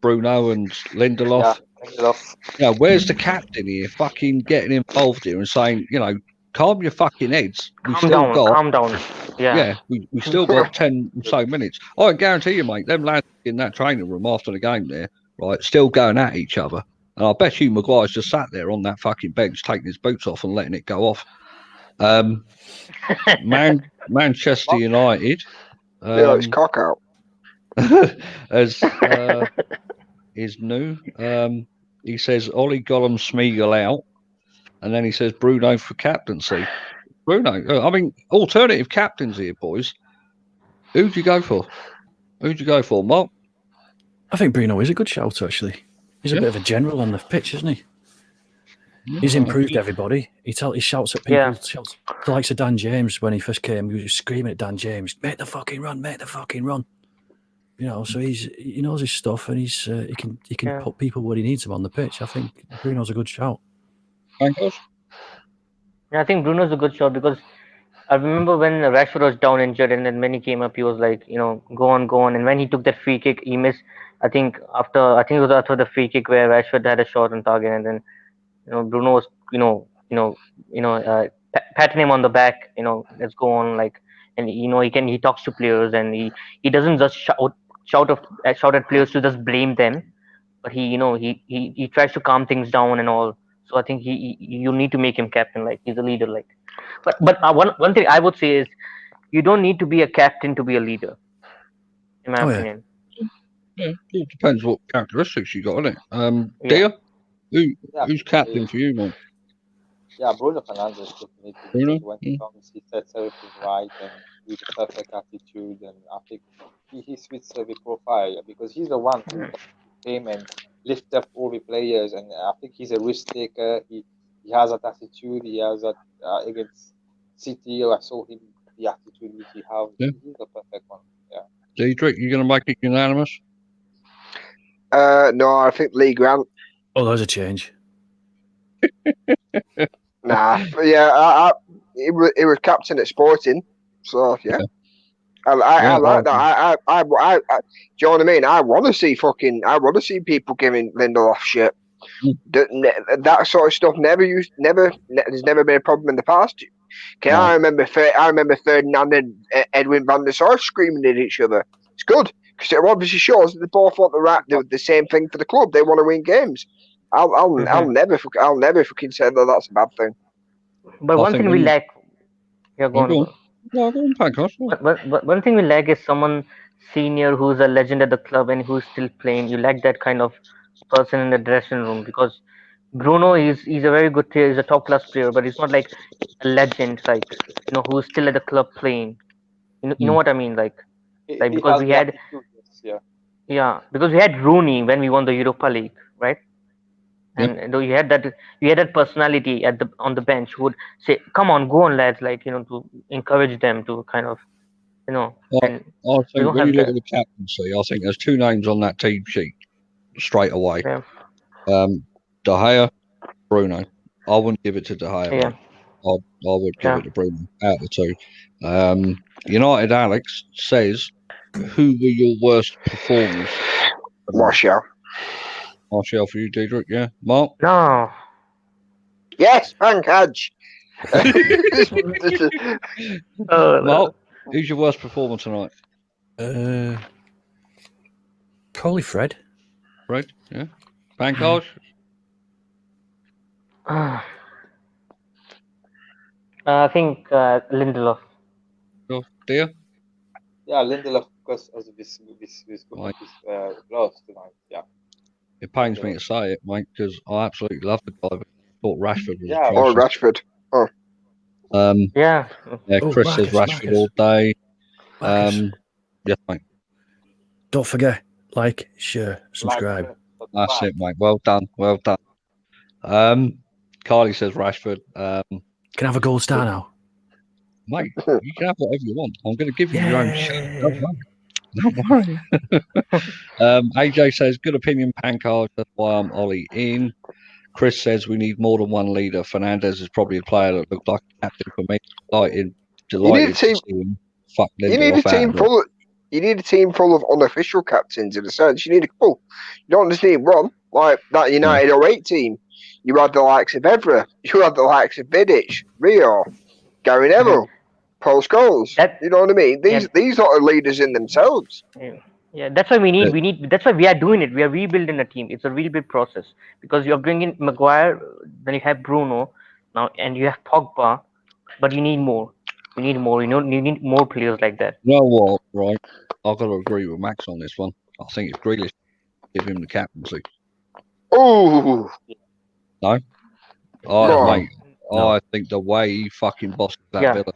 Speaker 1: Bruno and Lindelof.
Speaker 5: Yeah, Lindelof.
Speaker 1: You know, where's the captain here? Fucking getting involved here and saying, you know, calm your fucking heads.
Speaker 4: Calm down.
Speaker 1: Yeah, we still got 10 or so minutes. I can guarantee you, mate, them lads in that training room after the game there, right, still going at each other. And I bet you Maguire's just sat there on that fucking bench, taking his boots off and letting it go off. Manchester United.
Speaker 3: His cock out.
Speaker 1: As is new. He says Ollie Gollum Smeagol out. And then he says Bruno for captaincy. Bruno, I mean, alternative captains here, boys. Who'd you go for? Mark?
Speaker 2: I think Bruno is a good shout, actually. He's a bit of a general on the pitch, isn't he? Yeah. He's improved everybody. He shouts at people. Yeah. Shouts the likes of Dan James when he first came. He was screaming at Dan James, "Make the fucking run! You know, so he knows his stuff and he can put people where he needs them on the pitch. I think Bruno's a good shout.
Speaker 4: Yeah, I think Bruno's a good shot because I remember when Rashford was down injured and then when he came up, he was like, you know, go on. And when he took that free kick, he missed. I think it was after the free kick where Rashford had a shot on target, and then Bruno was patting him on the back. Let's go on, like, and he talks to players and he doesn't just shout at players to just blame them, but he tries to calm things down and all. So I think you need to make him captain, like he's a leader, like. But one thing I would say is you don't need to be a captain to be a leader, in my opinion.
Speaker 1: Yeah, it depends what characteristics you got, isn't it? Dear, who's captain for you, man?
Speaker 5: Yeah, Bruno Fernandes definitely. When he comes, he sets everything right and with a perfect attitude, and I think he fits every profile because he's the one who came and lift up all the players, and I think he's a risk taker. He has that attitude. He has that against City. I saw him, the attitude which he has. Yeah. He's the perfect one. Yeah.
Speaker 1: Diedrich, you going to make it unanimous?
Speaker 3: No, I think Lee Grant.
Speaker 2: Oh, there's a change.
Speaker 3: Nah, yeah, he was captain at Sporting, so yeah. I like that. I do you know what I mean? I want to see people giving Lindelof shit. That sort of stuff there's never been a problem in the past. Okay, I remember Ferdinand and Edwin van der Sar screaming at each other. It's good because it obviously shows that they both want the same thing for the club. They want to win games. I'll never fucking say that that's a bad thing.
Speaker 4: But one thing we lack. Yeah, go on.
Speaker 1: One
Speaker 4: thing we lack is someone senior who's a legend at the club and who's still playing. You lack that kind of person in the dressing room because Bruno he's a very good player. He's a top class player, but he's not like a legend, like who's still at the club playing. You know what I mean, like
Speaker 5: He
Speaker 4: because
Speaker 5: has
Speaker 4: we
Speaker 5: the
Speaker 4: had
Speaker 5: attitude, yeah.
Speaker 4: yeah because we had Rooney when we won the Europa League, right?
Speaker 1: Yep.
Speaker 4: And though you had that personality on the bench who would say, "Come on, go on, lads!" Like to encourage them to kind of
Speaker 1: Well,
Speaker 4: and
Speaker 1: I
Speaker 4: we
Speaker 1: think
Speaker 4: don't
Speaker 1: when you
Speaker 4: have
Speaker 1: look
Speaker 4: that.
Speaker 1: at the captaincy, I think there's two names on that team sheet straight away.
Speaker 4: Yeah,
Speaker 1: De Gea, Bruno. I wouldn't give it to De Gea,
Speaker 4: yeah,
Speaker 1: mate. I would give
Speaker 4: yeah.
Speaker 1: it to Bruno out of the two. United Alex says, who were your worst performers?
Speaker 3: Martial.
Speaker 1: Martial for you, Diedrich, yeah? Mark?
Speaker 4: No,
Speaker 3: Yes, Pankaj.
Speaker 1: Mark, who's your worst performer tonight?
Speaker 2: Probably Fred.
Speaker 1: Fred, yeah? Pankaj?
Speaker 4: I think Lindelof.
Speaker 1: Dear?
Speaker 5: Yeah, Lindelof because of this
Speaker 1: Right.
Speaker 5: loss tonight. Yeah.
Speaker 1: It pains me to say it, mate, because I absolutely love the guy, but I thought Rashford was
Speaker 5: Yeah.
Speaker 3: Oh,
Speaker 1: atrocious.
Speaker 3: Rashford.
Speaker 4: Yeah,
Speaker 1: Chris says Rashford all day.
Speaker 2: Marcus,
Speaker 1: Yes, mate.
Speaker 2: don't forget, like, share, subscribe.
Speaker 1: That's it, mate. Well done. Well done. Carly says Rashford.
Speaker 2: Can I have a gold star now?
Speaker 1: Mate, you can have whatever you want. I'm going to give you your own shit. Don't
Speaker 2: Yeah.
Speaker 1: worry. Don't worry. AJ says, good opinion, Pankard. That's why I'm Ollie in. Chris says we need more than one leader. Fernandez is probably a player that looks like a captain for me. Delighted to see him. Fuck
Speaker 3: You need a
Speaker 1: Lindelof
Speaker 3: team
Speaker 1: out.
Speaker 3: full of. You need a team full of unofficial captains in a sense. You need a couple. You don't just need one like that United 08 team. You had the likes of Evra. You had the likes of Vidic, Rio, Gary Neville, Paul Scholes. You know what I mean? These are leaders in themselves.
Speaker 4: Yeah, that's why we need. That's why we are doing it. We are rebuilding a team. It's a rebuild process because you're bringing Maguire, then you have Bruno now, and you have Pogba, but you need more. You need more. You need more players like that.
Speaker 1: You know what? Right, I've got to agree with Max on this one. I think it's Grealish. Give him the captaincy.
Speaker 3: Oh
Speaker 1: No, mate.
Speaker 2: No.
Speaker 1: I think the way he fucking bossed that Villa.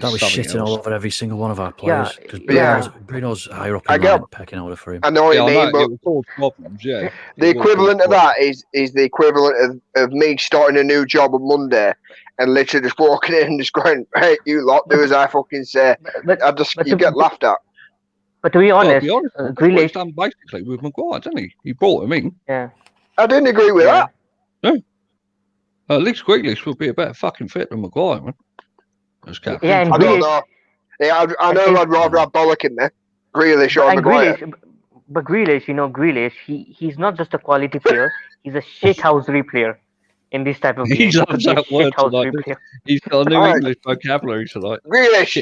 Speaker 2: That was shitting all over every single one of our players.
Speaker 3: Yeah.
Speaker 2: Bruno's higher up in line, pecking order for him.
Speaker 3: I know what you mean, but
Speaker 1: it will cause problems. Yeah.
Speaker 3: the equivalent of that is the equivalent of me starting a new job on Monday and literally just walking in and just going, "Hey, you lot, do as I fucking say." You get laughed at.
Speaker 4: But to be honest,
Speaker 1: Grealish done basically with Maguire, didn't he? He brought him in.
Speaker 4: Yeah.
Speaker 3: I didn't agree with that.
Speaker 1: No. At least Grealish would be a better fucking fit than Maguire, man. As captain.
Speaker 4: Yeah, and
Speaker 3: I don't know. Yeah, I know I'd rather have Bollock in there. Grealish or Maguire.
Speaker 4: But Grealish, he's not just a quality player. He's a shithousery player in this type of game.
Speaker 1: He loves that word tonight. He's got a new English vocabulary tonight.
Speaker 3: Grealish.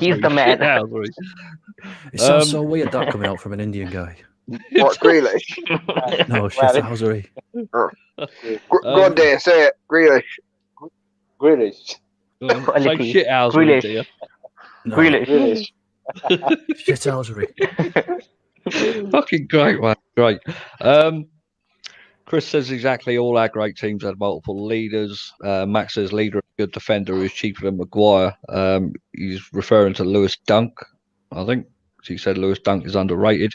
Speaker 4: He's the man.
Speaker 2: It sounds so weird that coming out from an Indian guy.
Speaker 3: What, Grealish?
Speaker 2: No, shithousery.
Speaker 3: Go on, Dave, say it. Grealish.
Speaker 5: Grealish.
Speaker 1: Say shithousery, dear.
Speaker 4: Grealish.
Speaker 2: Shithousery.
Speaker 1: Fucking great, man. Great. Chris says exactly all our great teams had multiple leaders. Max says leader of a good defender who is cheaper than Maguire. He's referring to Lewis Dunk, I think. He said Lewis Dunk is underrated.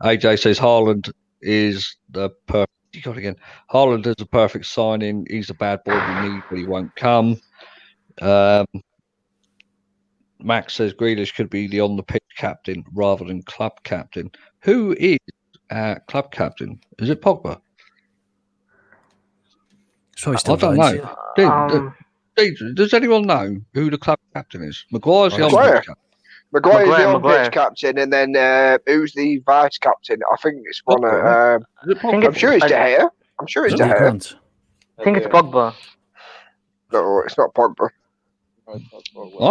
Speaker 1: AJ says Haaland is the perfect. You got again. Haaland is the perfect signing. He's a bad boy we need, but he won't come. Max says Grealish could be the on-the-pitch captain rather than club captain. Who is club captain? Is it Pogba?
Speaker 2: So he's still
Speaker 1: I don't know. Does anyone know who the club captain is? Maguire's the on-the-pitch captain.
Speaker 3: Maguire's the on-pitch captain, and then who's the vice captain? I think it's one. I'm sure it's De Gea. I'm sure it's De Gea.
Speaker 4: I think it's Pogba.
Speaker 3: No, it's not Pogba.
Speaker 1: I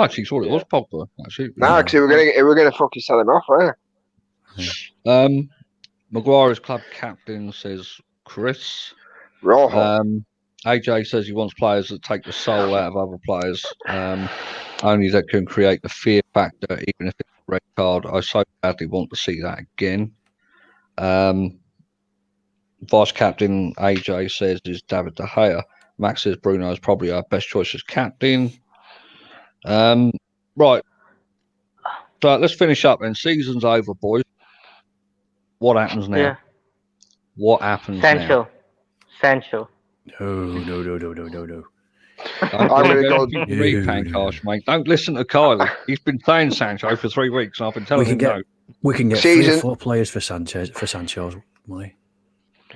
Speaker 1: actually thought it was Pogba. Actually,
Speaker 3: no, because we're gonna fucking sell him off, right?
Speaker 1: Maguire's club captain says Chris.
Speaker 3: Rojo.
Speaker 1: AJ says he wants players that take the soul out of other players. only that can create the fear factor, even if it's a red card. I so badly want to see that again. Vice captain AJ says is David De Gea. Max says Bruno is probably our best choice as captain. Right. So let's finish up then. Season's over, boys. What happens now?
Speaker 4: Yeah.
Speaker 1: What happens now?
Speaker 4: Sancho.
Speaker 2: No.
Speaker 3: I'm going to go.
Speaker 1: Me, Pankosh, mate. Don't listen to Kylie. He's been saying Sancho for 3 weeks, and I've been telling him no.
Speaker 2: We can get 3 or 4 players for Sancho's money.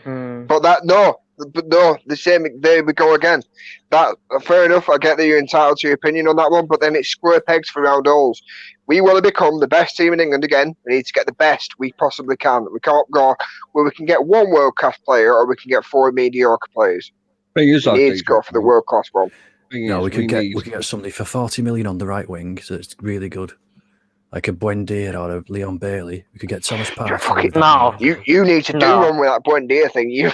Speaker 3: But no, the same. There we go again. That fair enough. I get that you're entitled to your opinion on that one, but then it's square pegs for round holes. We want to become the best team in England again. We need to get the best we possibly can. We can't go where we can get 1 world class player or we can get 4 mediocre players. We need to go for the world class one.
Speaker 2: No, we could get somebody for 40 million on the right wing, so it's really good. Like a Buendia or a Leon Bailey. We could get Thomas Partey.
Speaker 4: No.
Speaker 3: You need to do one with that Buendia thing. You're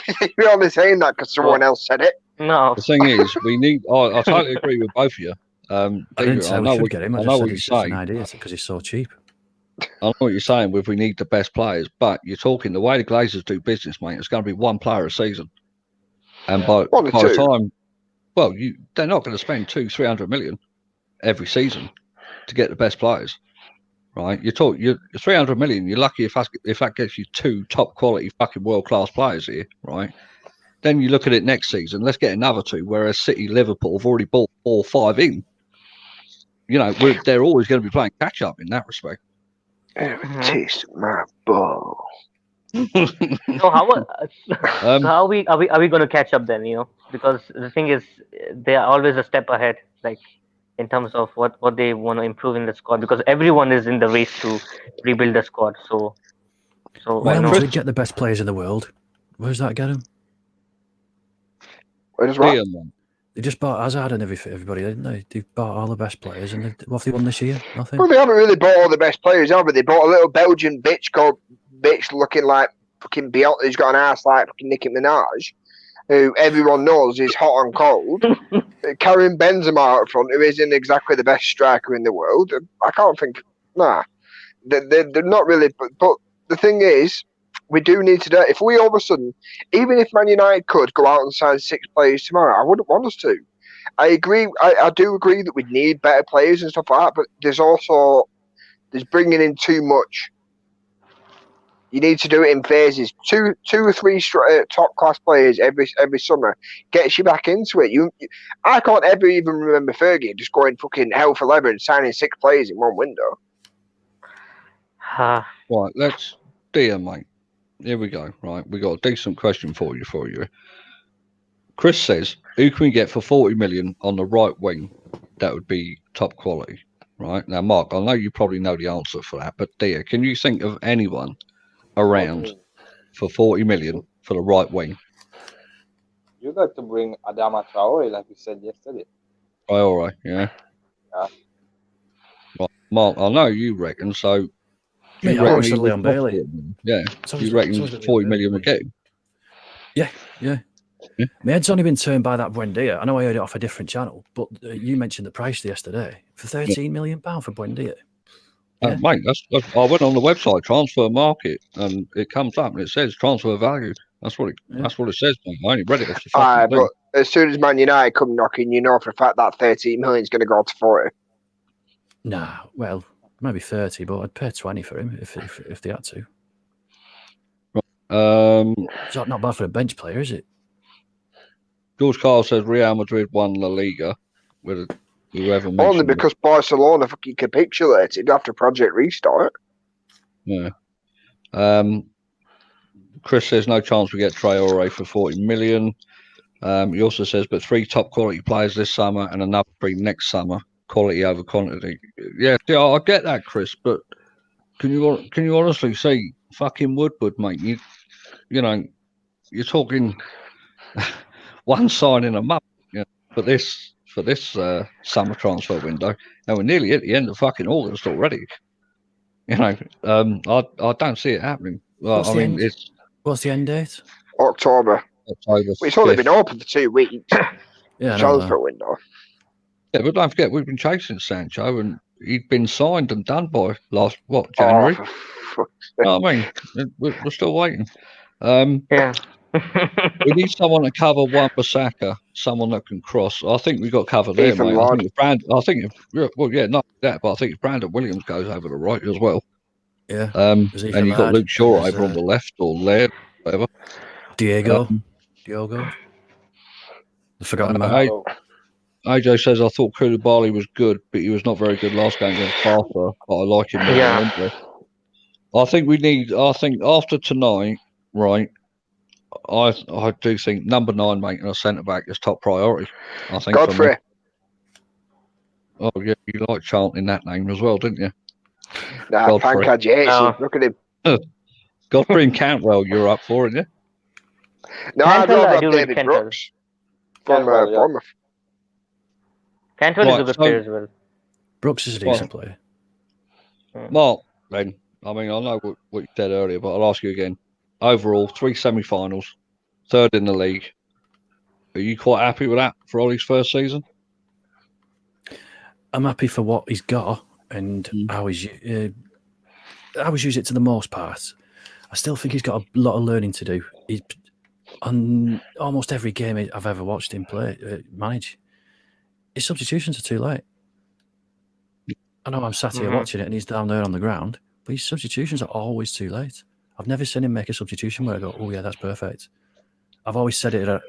Speaker 3: only saying that because someone else said it.
Speaker 4: No.
Speaker 1: The thing is, we need. I totally agree with both of you.
Speaker 2: I didn't say we should get him. I know what you're saying. An idea because he's so cheap.
Speaker 1: I know what you're saying. With we need the best players, but you're talking the way the Glazers do business, mate. It's going to be 1 player a season, and by the time, well, they're not going to spend 200-300 million every season to get the best players. Right, you're 300 million. You're lucky if that gets you 2 top quality fucking world class players here, right? Then you look at it next season. Let's get another 2. Whereas City, Liverpool have already bought 4 or 5 in. You know, they're always going to be playing catch up in that respect.
Speaker 3: Taste my ball.
Speaker 4: So how are we going to catch up then? You know, because the thing is, they are always a step ahead. Like, in terms of what they want to improve in the squad, because everyone is in the race to rebuild the squad. So
Speaker 2: Real Madrid get the best players in the world. Where does that get them?
Speaker 3: Where does what?
Speaker 2: They just bought Hazard and everybody, didn't they? They bought all the best players, and what have they won this year? Nothing.
Speaker 3: Well, they haven't really bought all the best players, have they? They bought a little Belgian bitch looking like fucking Beyonce, who's got an ass like fucking Nicki Minaj, who everyone knows is hot and cold. Karim Benzema up front, who isn't exactly the best striker in the world. I can't think. Nah, they're not really. But the thing is, we do need to do. If we all of a sudden, even if Man United could go out and sign 6 players tomorrow, I wouldn't want us to. I agree. I do agree that we need better players and stuff like that. But there's bringing in too much. You need to do it in phases. 2 or 3 top class players every summer gets you back into it. I can't ever even remember Fergie just going fucking hell for leather and signing 6 players in one window.
Speaker 1: Right, let's mate. Here we go. Right, we got a decent question for you. Chris says, who can we get for 40 million on the right wing that would be top quality? Right now, Mark, I know you probably know the answer for that, but Dia, can you think of anyone around for 40 million for the right wing?
Speaker 5: You got to bring Adama Traore, like we said yesterday.
Speaker 1: Traore, yeah. Right, Mark, I know you reckon so.
Speaker 2: I always said Leon Bailey.
Speaker 1: Yeah. You reckon 40 million would get him?
Speaker 2: Yeah. My head's only been turned by that Buendia. I know I heard it off a different channel, but you mentioned the price yesterday for £13 million for Buendia.
Speaker 1: Yeah. Mate, I went on the website, Transfer Market, and it comes up and it says transfer value. That's what it says, mate. I only read it off the fucking thing.
Speaker 3: But as soon as Man United come knocking, you know for a fact that 13 million is going to go to 40.
Speaker 2: Nah, well, maybe 30, but I'd pay 20 for him if they had to. It's not bad for a bench player, is it?
Speaker 1: George Carl says Real Madrid won La Liga with whoever.
Speaker 3: Only because Barcelona fucking capitulated after Project Restart.
Speaker 1: Yeah. Chris says no chance we get Traore for 40 million. He also says, but 3 top quality players this summer and another 3 next summer. Quality over quantity. Yeah, I get that, Chris. But can you honestly see fucking Woodward, mate? You know, you're talking one signing a month for this summer transfer window, and we're nearly at the end of fucking August already. You know, I don't see it happening. Well,
Speaker 2: what's the end date?
Speaker 3: October. It's only been open for 2 weeks.
Speaker 2: Yeah,
Speaker 3: transfer window.
Speaker 1: Yeah, but don't forget we've been chasing Sancho, and he'd been signed and done by
Speaker 3: Oh,
Speaker 1: January.
Speaker 3: for fuck's
Speaker 1: You know what I mean, we're still waiting.
Speaker 4: Yeah.
Speaker 1: We need someone to cover Wan-Bissaka, someone that can cross. I think we got covered there,
Speaker 3: Ethan
Speaker 1: mate.
Speaker 3: Ward.
Speaker 1: I think if not that, but I think if Brandon Williams goes over the right as well.
Speaker 2: Yeah.
Speaker 1: And
Speaker 2: Ethan
Speaker 1: you've got
Speaker 2: Laird,
Speaker 1: Luke Shaw
Speaker 2: there's,
Speaker 1: over on the left or Laird, whatever.
Speaker 2: Diogo, the forgotten man.
Speaker 5: Ronaldo.
Speaker 1: AJ says I thought Koulibaly was good, but he was not very good last game against Barca. But I like him more
Speaker 4: Yeah.
Speaker 1: than Embry. I think after tonight, right? I do think number 9 making a centre back is top priority. I think for me.
Speaker 3: Godfrey.
Speaker 1: Oh yeah, you like chanting that name as well, didn't you?
Speaker 3: Nah,
Speaker 1: Godfrey.
Speaker 3: Pankaj hates
Speaker 4: No.
Speaker 3: him. Look at him.
Speaker 1: Godfrey and Cantwell, you're up for, aren't you?
Speaker 3: No, I'd
Speaker 4: Cantwell,
Speaker 3: rather
Speaker 4: I
Speaker 3: have
Speaker 4: do rate
Speaker 3: David
Speaker 4: Cantwell.
Speaker 3: Brooks from
Speaker 5: Cantwell, yeah.
Speaker 3: Bournemouth.
Speaker 4: Cantwell is a
Speaker 1: Right,
Speaker 4: good
Speaker 1: so-
Speaker 4: player as well.
Speaker 2: Brooks is a decent player.
Speaker 1: Mark, then, I mean, I know what you said earlier, but I'll ask you again. Overall, 3 semi-finals, 3rd in the league. Are you quite happy with that for Ollie's first season?
Speaker 2: I'm happy for what he's got and how he's used it to the most part. I still think he's got a lot of learning to do. He's on almost every game I've ever watched him manage. His substitutions are too late. I know I'm sat here watching it and he's down there on the ground, but his substitutions are always too late. I've never seen him make a substitution where I go, oh yeah, that's perfect. I've always said it at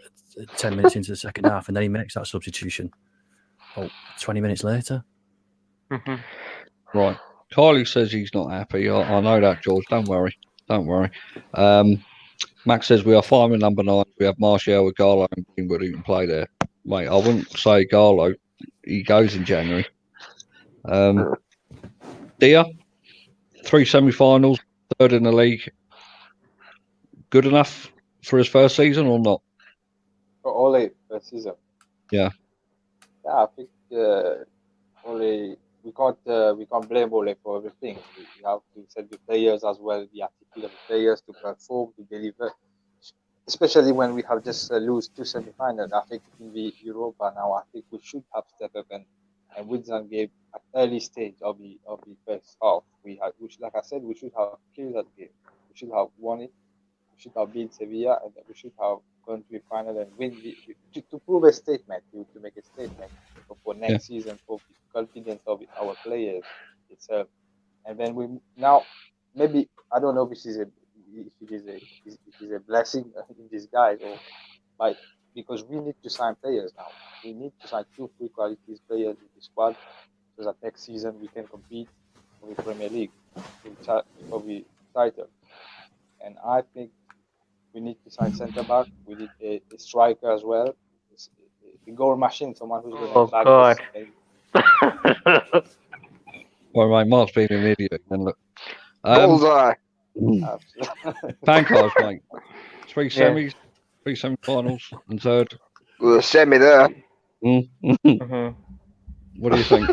Speaker 2: 10 minutes into the second half, and then he makes that substitution 20 minutes later.
Speaker 1: Right. Kylie says he's not happy. I know that, George. Don't worry. Max says we are fine with number 9. We have Martial with Garlo and Greenwood who can play there. Mate, I wouldn't say Garlo. He goes in January. Dia, 3 semi-finals, 3rd in the league. Good enough for his first season or not?
Speaker 5: For Ole first season.
Speaker 1: Yeah.
Speaker 5: Yeah, I think Ole. We can't blame Ole for everything. We have to set the players as well, the attitude of the players to perform, to deliver. Especially when we have just lose 2 semi-finals. I think in the Europa now, I think we should have stepped up and win some game at early stage of the first half. Like I said, we should have killed that game. We should have won it. We should have beat Sevilla, and we should have gone to the final and win to prove a statement, to make a statement for next season, for the confidence of our players itself. And then we now maybe I don't know if it is a blessing in disguise but because we need to sign players now. We need to sign 2 free qualities players in the squad so that next season we can compete for the Premier League for the title. And I think we need to sign centre back. We need a striker as well. A goal machine, someone who's going to back this.
Speaker 1: Well, mate, Mark's being an idiot. And look,
Speaker 3: Bullseye.
Speaker 1: Pancars, mate. 3 semis, 3 semi-finals, and 3rd.
Speaker 3: Well, send me there.
Speaker 1: What do you think?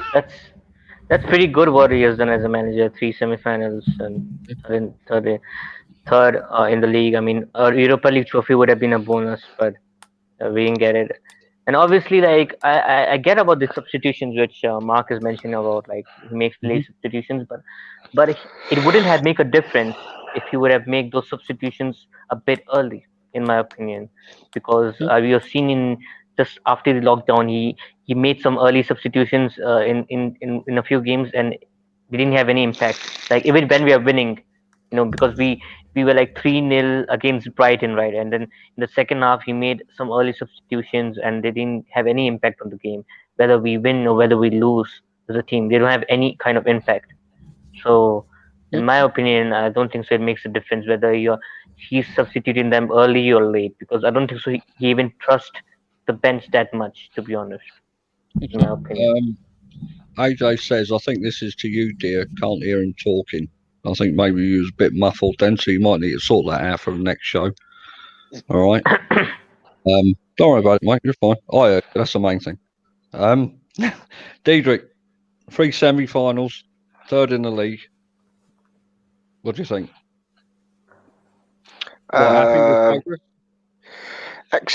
Speaker 4: That's pretty good what he has done as a manager. 3 semi-finals and third in the league. I mean, a Europa League trophy would have been a bonus, but we didn't get it. And obviously, like I get about the substitutions which Mark is mentioning about, like he makes late substitutions, but it wouldn't have make a difference if he would have made those substitutions a bit early, in my opinion, because we have seen in just after the lockdown, he made some early substitutions in a few games and they didn't have any impact. Like even when we are winning, because we were like 3-0 against Brighton, right? And then in the second half, he made some early substitutions and they didn't have any impact on the game. Whether we win or whether we lose as a team, they don't have any kind of impact. So, in my opinion, I don't think so. It makes a difference whether he's substituting them early or late, because I don't think so. He even trusts the bench that much, to be honest. In my opinion.
Speaker 1: AJ says, I think this is to you, dear. Can't hear him talking. I think maybe he was a bit muffled then, so you might need to sort that out for the next show. All right. Don't worry about it, mate. You're fine. That's the main thing. Diedrich, 3 semi-finals, 3rd in the league. What do you think? Quite happy with progress?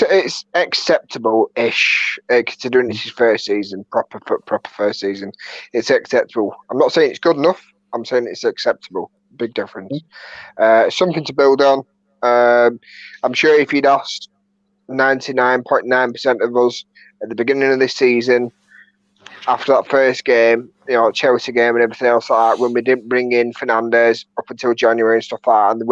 Speaker 3: it's acceptable-ish, considering it's his first season, proper first season. It's acceptable. I'm not saying it's good enough. I'm saying it's acceptable. Big difference. Something to build on. I'm sure if you'd asked 99.9% of us at the beginning of this season, after that first game, Chelsea game and everything else like that, when we didn't bring in Fernandes up until January and stuff like that, and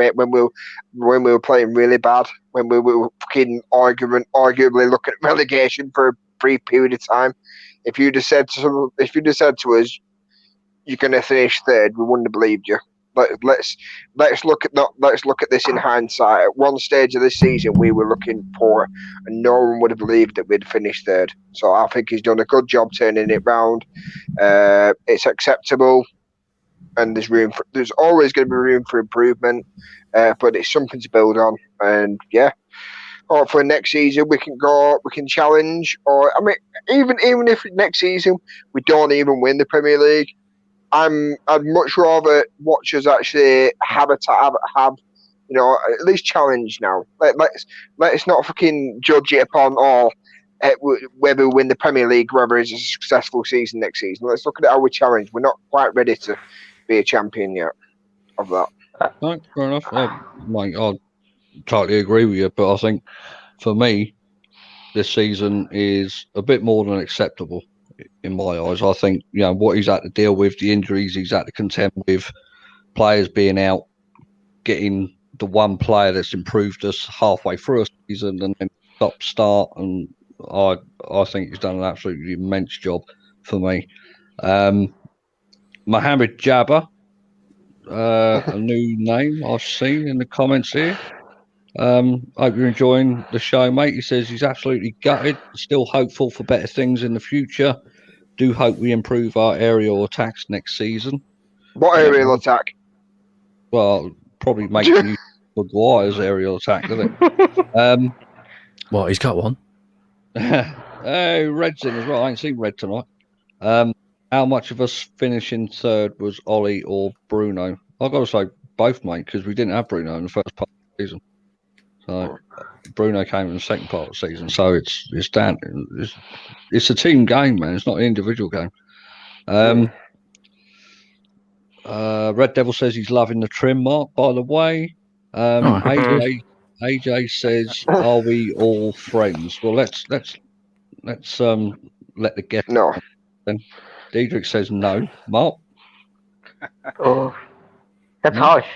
Speaker 3: when we were playing really bad, when we were fucking arguably looking at relegation for a brief period of time, if you'd have said to us, you're going to finish third, we wouldn't have believed you. Let's look at this in hindsight. At one stage of this season, we were looking poor, and no one would have believed that we'd finished third. So I think he's done a good job turning it round. It's acceptable, and there's always going to be room for improvement, but it's something to build on. And yeah, hopefully next season we can challenge. Or I mean, even if next season we don't even win the Premier League, I'd much rather watch us actually have at least challenge now. Let's not fucking judge it upon whether we win the Premier League, whether it's a successful season next season. Let's look at how we challenge. We're not quite ready to be a champion yet of that.
Speaker 1: No, fair enough. I totally agree with you, but I think for me, this season is a bit more than acceptable. In my eyes, I think what he's had to deal with, the injuries he's had to contend with, players being out, getting the one player that's improved us halfway through a season and then start, and I think he's done an absolutely immense job for me. Mohamed Jabba, a new name I've seen in the comments here. Hope you're enjoying the show, mate. He says he's absolutely gutted, still hopeful for better things in the future. Do hope we improve our aerial attacks next season.
Speaker 3: What aerial attack?
Speaker 1: Well, probably make use of Maguire's aerial attack, doesn't it?
Speaker 2: Well, he's got one.
Speaker 1: Red's in as well. I ain't seen Red tonight. How much of us finishing third was Ollie or Bruno? I've got to say both, mate, because we didn't have Bruno in the first part of the season. So Bruno came in the second part of the season. So it's down. It's a team game, man. It's not an individual game. Red Devil says he's loving the trim, Mark, by the way. AJ says, are we all friends? Well, let's let the guest
Speaker 3: No.
Speaker 1: Then Diedrich says no. Mark?
Speaker 4: Oh, that's harsh.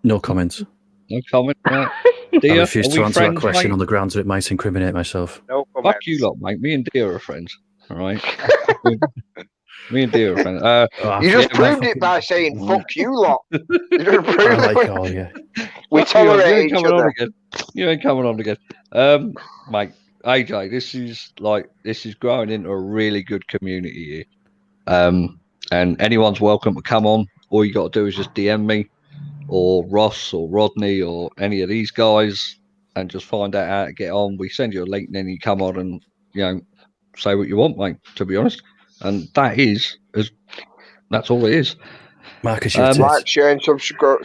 Speaker 2: No comments.
Speaker 1: No comment. Right.
Speaker 2: I refuse to answer that question on the grounds that it might incriminate myself.
Speaker 5: No comments.
Speaker 1: Fuck you lot, mate. Me and Dia are friends. All right. Me and Dia are friends.
Speaker 3: You just proved it by saying "fuck you lot." You just proved
Speaker 2: yeah.
Speaker 3: We tolerate each other.
Speaker 1: You ain't coming on again, mate. AJ, this is growing into a really good community here. And anyone's welcome to come on. All you got to do is just DM me, or Ross, or Rodney, or any of these guys, and just find out how to get on. We send you a link, and then you come on and say what you want, mate. To be honest, and that's all it is.
Speaker 2: Marcus,
Speaker 3: like, share, and subscribe.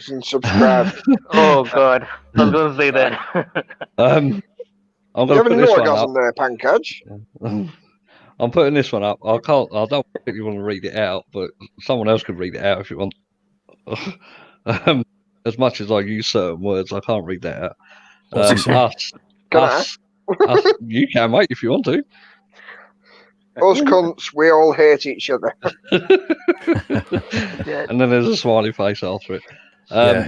Speaker 4: Oh God, I was going to say that.
Speaker 1: I'm
Speaker 3: You
Speaker 1: going to
Speaker 3: have
Speaker 1: put
Speaker 3: an
Speaker 1: this one
Speaker 3: orgasm
Speaker 1: up.
Speaker 3: there, Pankaj.
Speaker 1: I'm putting this one up. I don't really want to read it out, but someone else could read it out if you want. As much as I use certain words, I can't read that out. Us, you can, mate, if you want to.
Speaker 3: Us cunts, we all hate each other.
Speaker 1: And then there's a smiley face after it.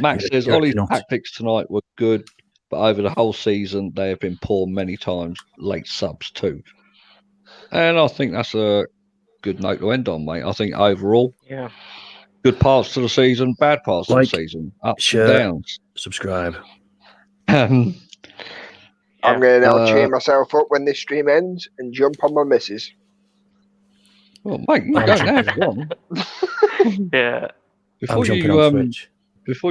Speaker 1: Max says, Ollie's tactics tonight were good, but over the whole season, they have been poor many times, late subs too. And I think that's a good note to end on, mate. I think overall, good parts to the season, bad parts to the season, ups and downs.
Speaker 2: Subscribe.
Speaker 3: I'm going to now cheer myself up when this stream ends and jump on my missus.
Speaker 1: Well, mate, you don't have one.
Speaker 4: Yeah.
Speaker 1: Before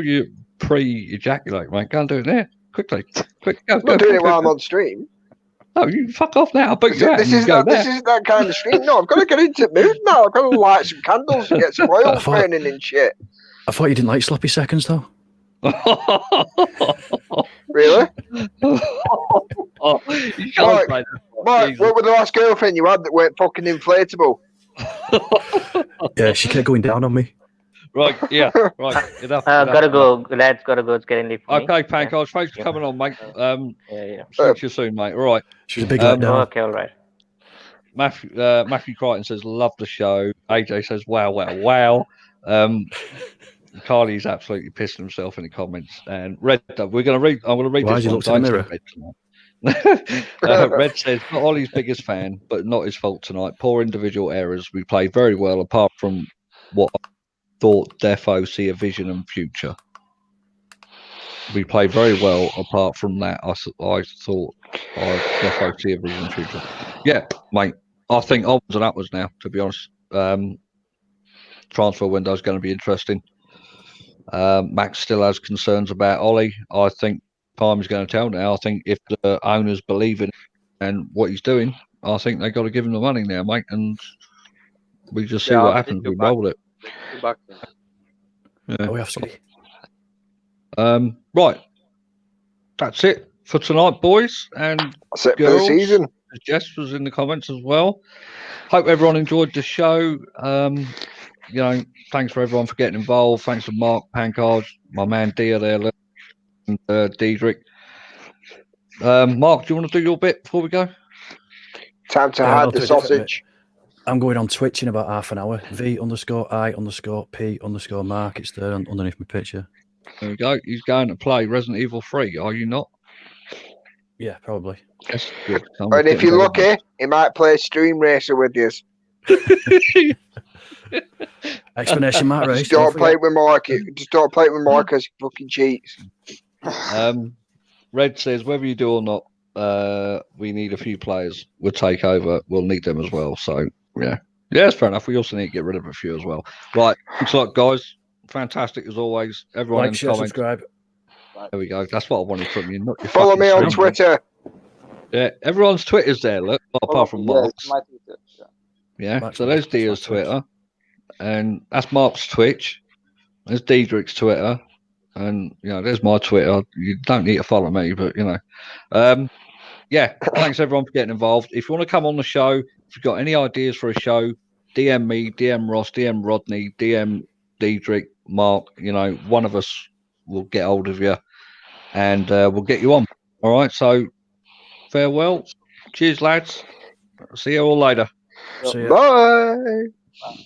Speaker 1: you pre-ejaculate, mate, go and do it there. Quickly. Quick, go.
Speaker 3: I'm not doing it while I'm on stream.
Speaker 1: No, you fuck off now. But
Speaker 3: this is that kind of stream. No, I've got to get into the mood now. I've got to light some candles and get some oil burning and shit.
Speaker 2: I thought you didn't like sloppy seconds, though.
Speaker 3: Really?
Speaker 1: Oh, you
Speaker 3: Mark,
Speaker 1: can't say that.
Speaker 3: Mark,
Speaker 1: Jesus.
Speaker 3: what was the last girlfriend you had that weren't fucking inflatable?
Speaker 2: Yeah, she kept going down on me.
Speaker 1: Right, yeah, right. Enough.
Speaker 4: Gotta go, lads. Gotta go. It's getting late for me.
Speaker 1: Okay, Pancars, thanks for
Speaker 4: Yeah.
Speaker 1: coming on, mate.
Speaker 4: Yeah.
Speaker 1: Speak to you soon, mate. All right.
Speaker 2: She was a big letdown.
Speaker 4: Okay, all right.
Speaker 1: Matthew Crichton says, love the show. AJ says, wow. Carly's absolutely pissed himself in the comments. And Red, I'm going to read
Speaker 2: Why
Speaker 1: this
Speaker 2: has he
Speaker 1: one.
Speaker 2: looked in the mirror?
Speaker 1: Red says, not Ollie's biggest fan, but not his fault tonight. Poor individual errors. We played very well, apart from what I thought Defo see a vision and future. We played very well, apart from that. I thought Defo see a vision and future. Yeah, mate. I think onwards and upwards now, to be honest. Transfer window is going to be interesting. Max still has concerns about Ollie. I think time is going to tell now. I think if the owners believe in him and what he's doing, I think they've got to give him the money now, mate. And we just see what happens. We roll it. Yeah.
Speaker 2: Oh, we have ski.
Speaker 1: Right. That's it for tonight, boys and
Speaker 3: That's it
Speaker 1: girls.
Speaker 3: for the season.
Speaker 1: Jess was in the comments as well. Hope everyone enjoyed the show. Thanks for everyone for getting involved. Thanks to Mark Pancard, my man Dia there, and Diedrich. Mark, do you want to do your bit before we go?
Speaker 3: Time to
Speaker 2: Yeah,
Speaker 3: hide
Speaker 2: I'll
Speaker 3: the
Speaker 2: do a different
Speaker 3: sausage.
Speaker 2: I'm going on Twitch in about half an hour. V_I_P_Mark. It's there underneath my picture.
Speaker 1: There we go. He's going to play Resident Evil 3. Are you not?
Speaker 2: Yeah, probably.
Speaker 1: Yes, good.
Speaker 3: And if you're lucky, he might play Stream Racer with you.
Speaker 2: Explanation mark race.
Speaker 3: Just don't play it with Mark. Just don't play it with Mark because he fucking cheats.
Speaker 1: Red says, whether you do or not, we need a few players. We'll take over. We'll need them as well. So, yeah. Yeah, that's fair enough. We also need to get rid of a few as well. Right. Thanks a lot, guys. Fantastic as always. Everyone in the comments.
Speaker 2: Subscribe.
Speaker 1: There we go. That's what I wanted from you. Not your
Speaker 3: Follow me on
Speaker 1: stream.
Speaker 3: Twitter.
Speaker 1: Yeah, everyone's Twitter's there, look, apart from Mark's.
Speaker 5: My Twitter.
Speaker 1: Yeah, so there's Dia's Twitter, and that's Mark's Twitch. There's Diedrich's Twitter, and there's my Twitter. You don't need to follow me, but yeah. Thanks everyone for getting involved. If you want to come on the show, if you've got any ideas for a show, DM me, DM Ross, DM Rodney, DM Diedrich, Mark. One of us will get hold of you, and we'll get you on. All right, so. Farewell. Cheers, lads. See you all later.
Speaker 2: See ya.
Speaker 3: Bye.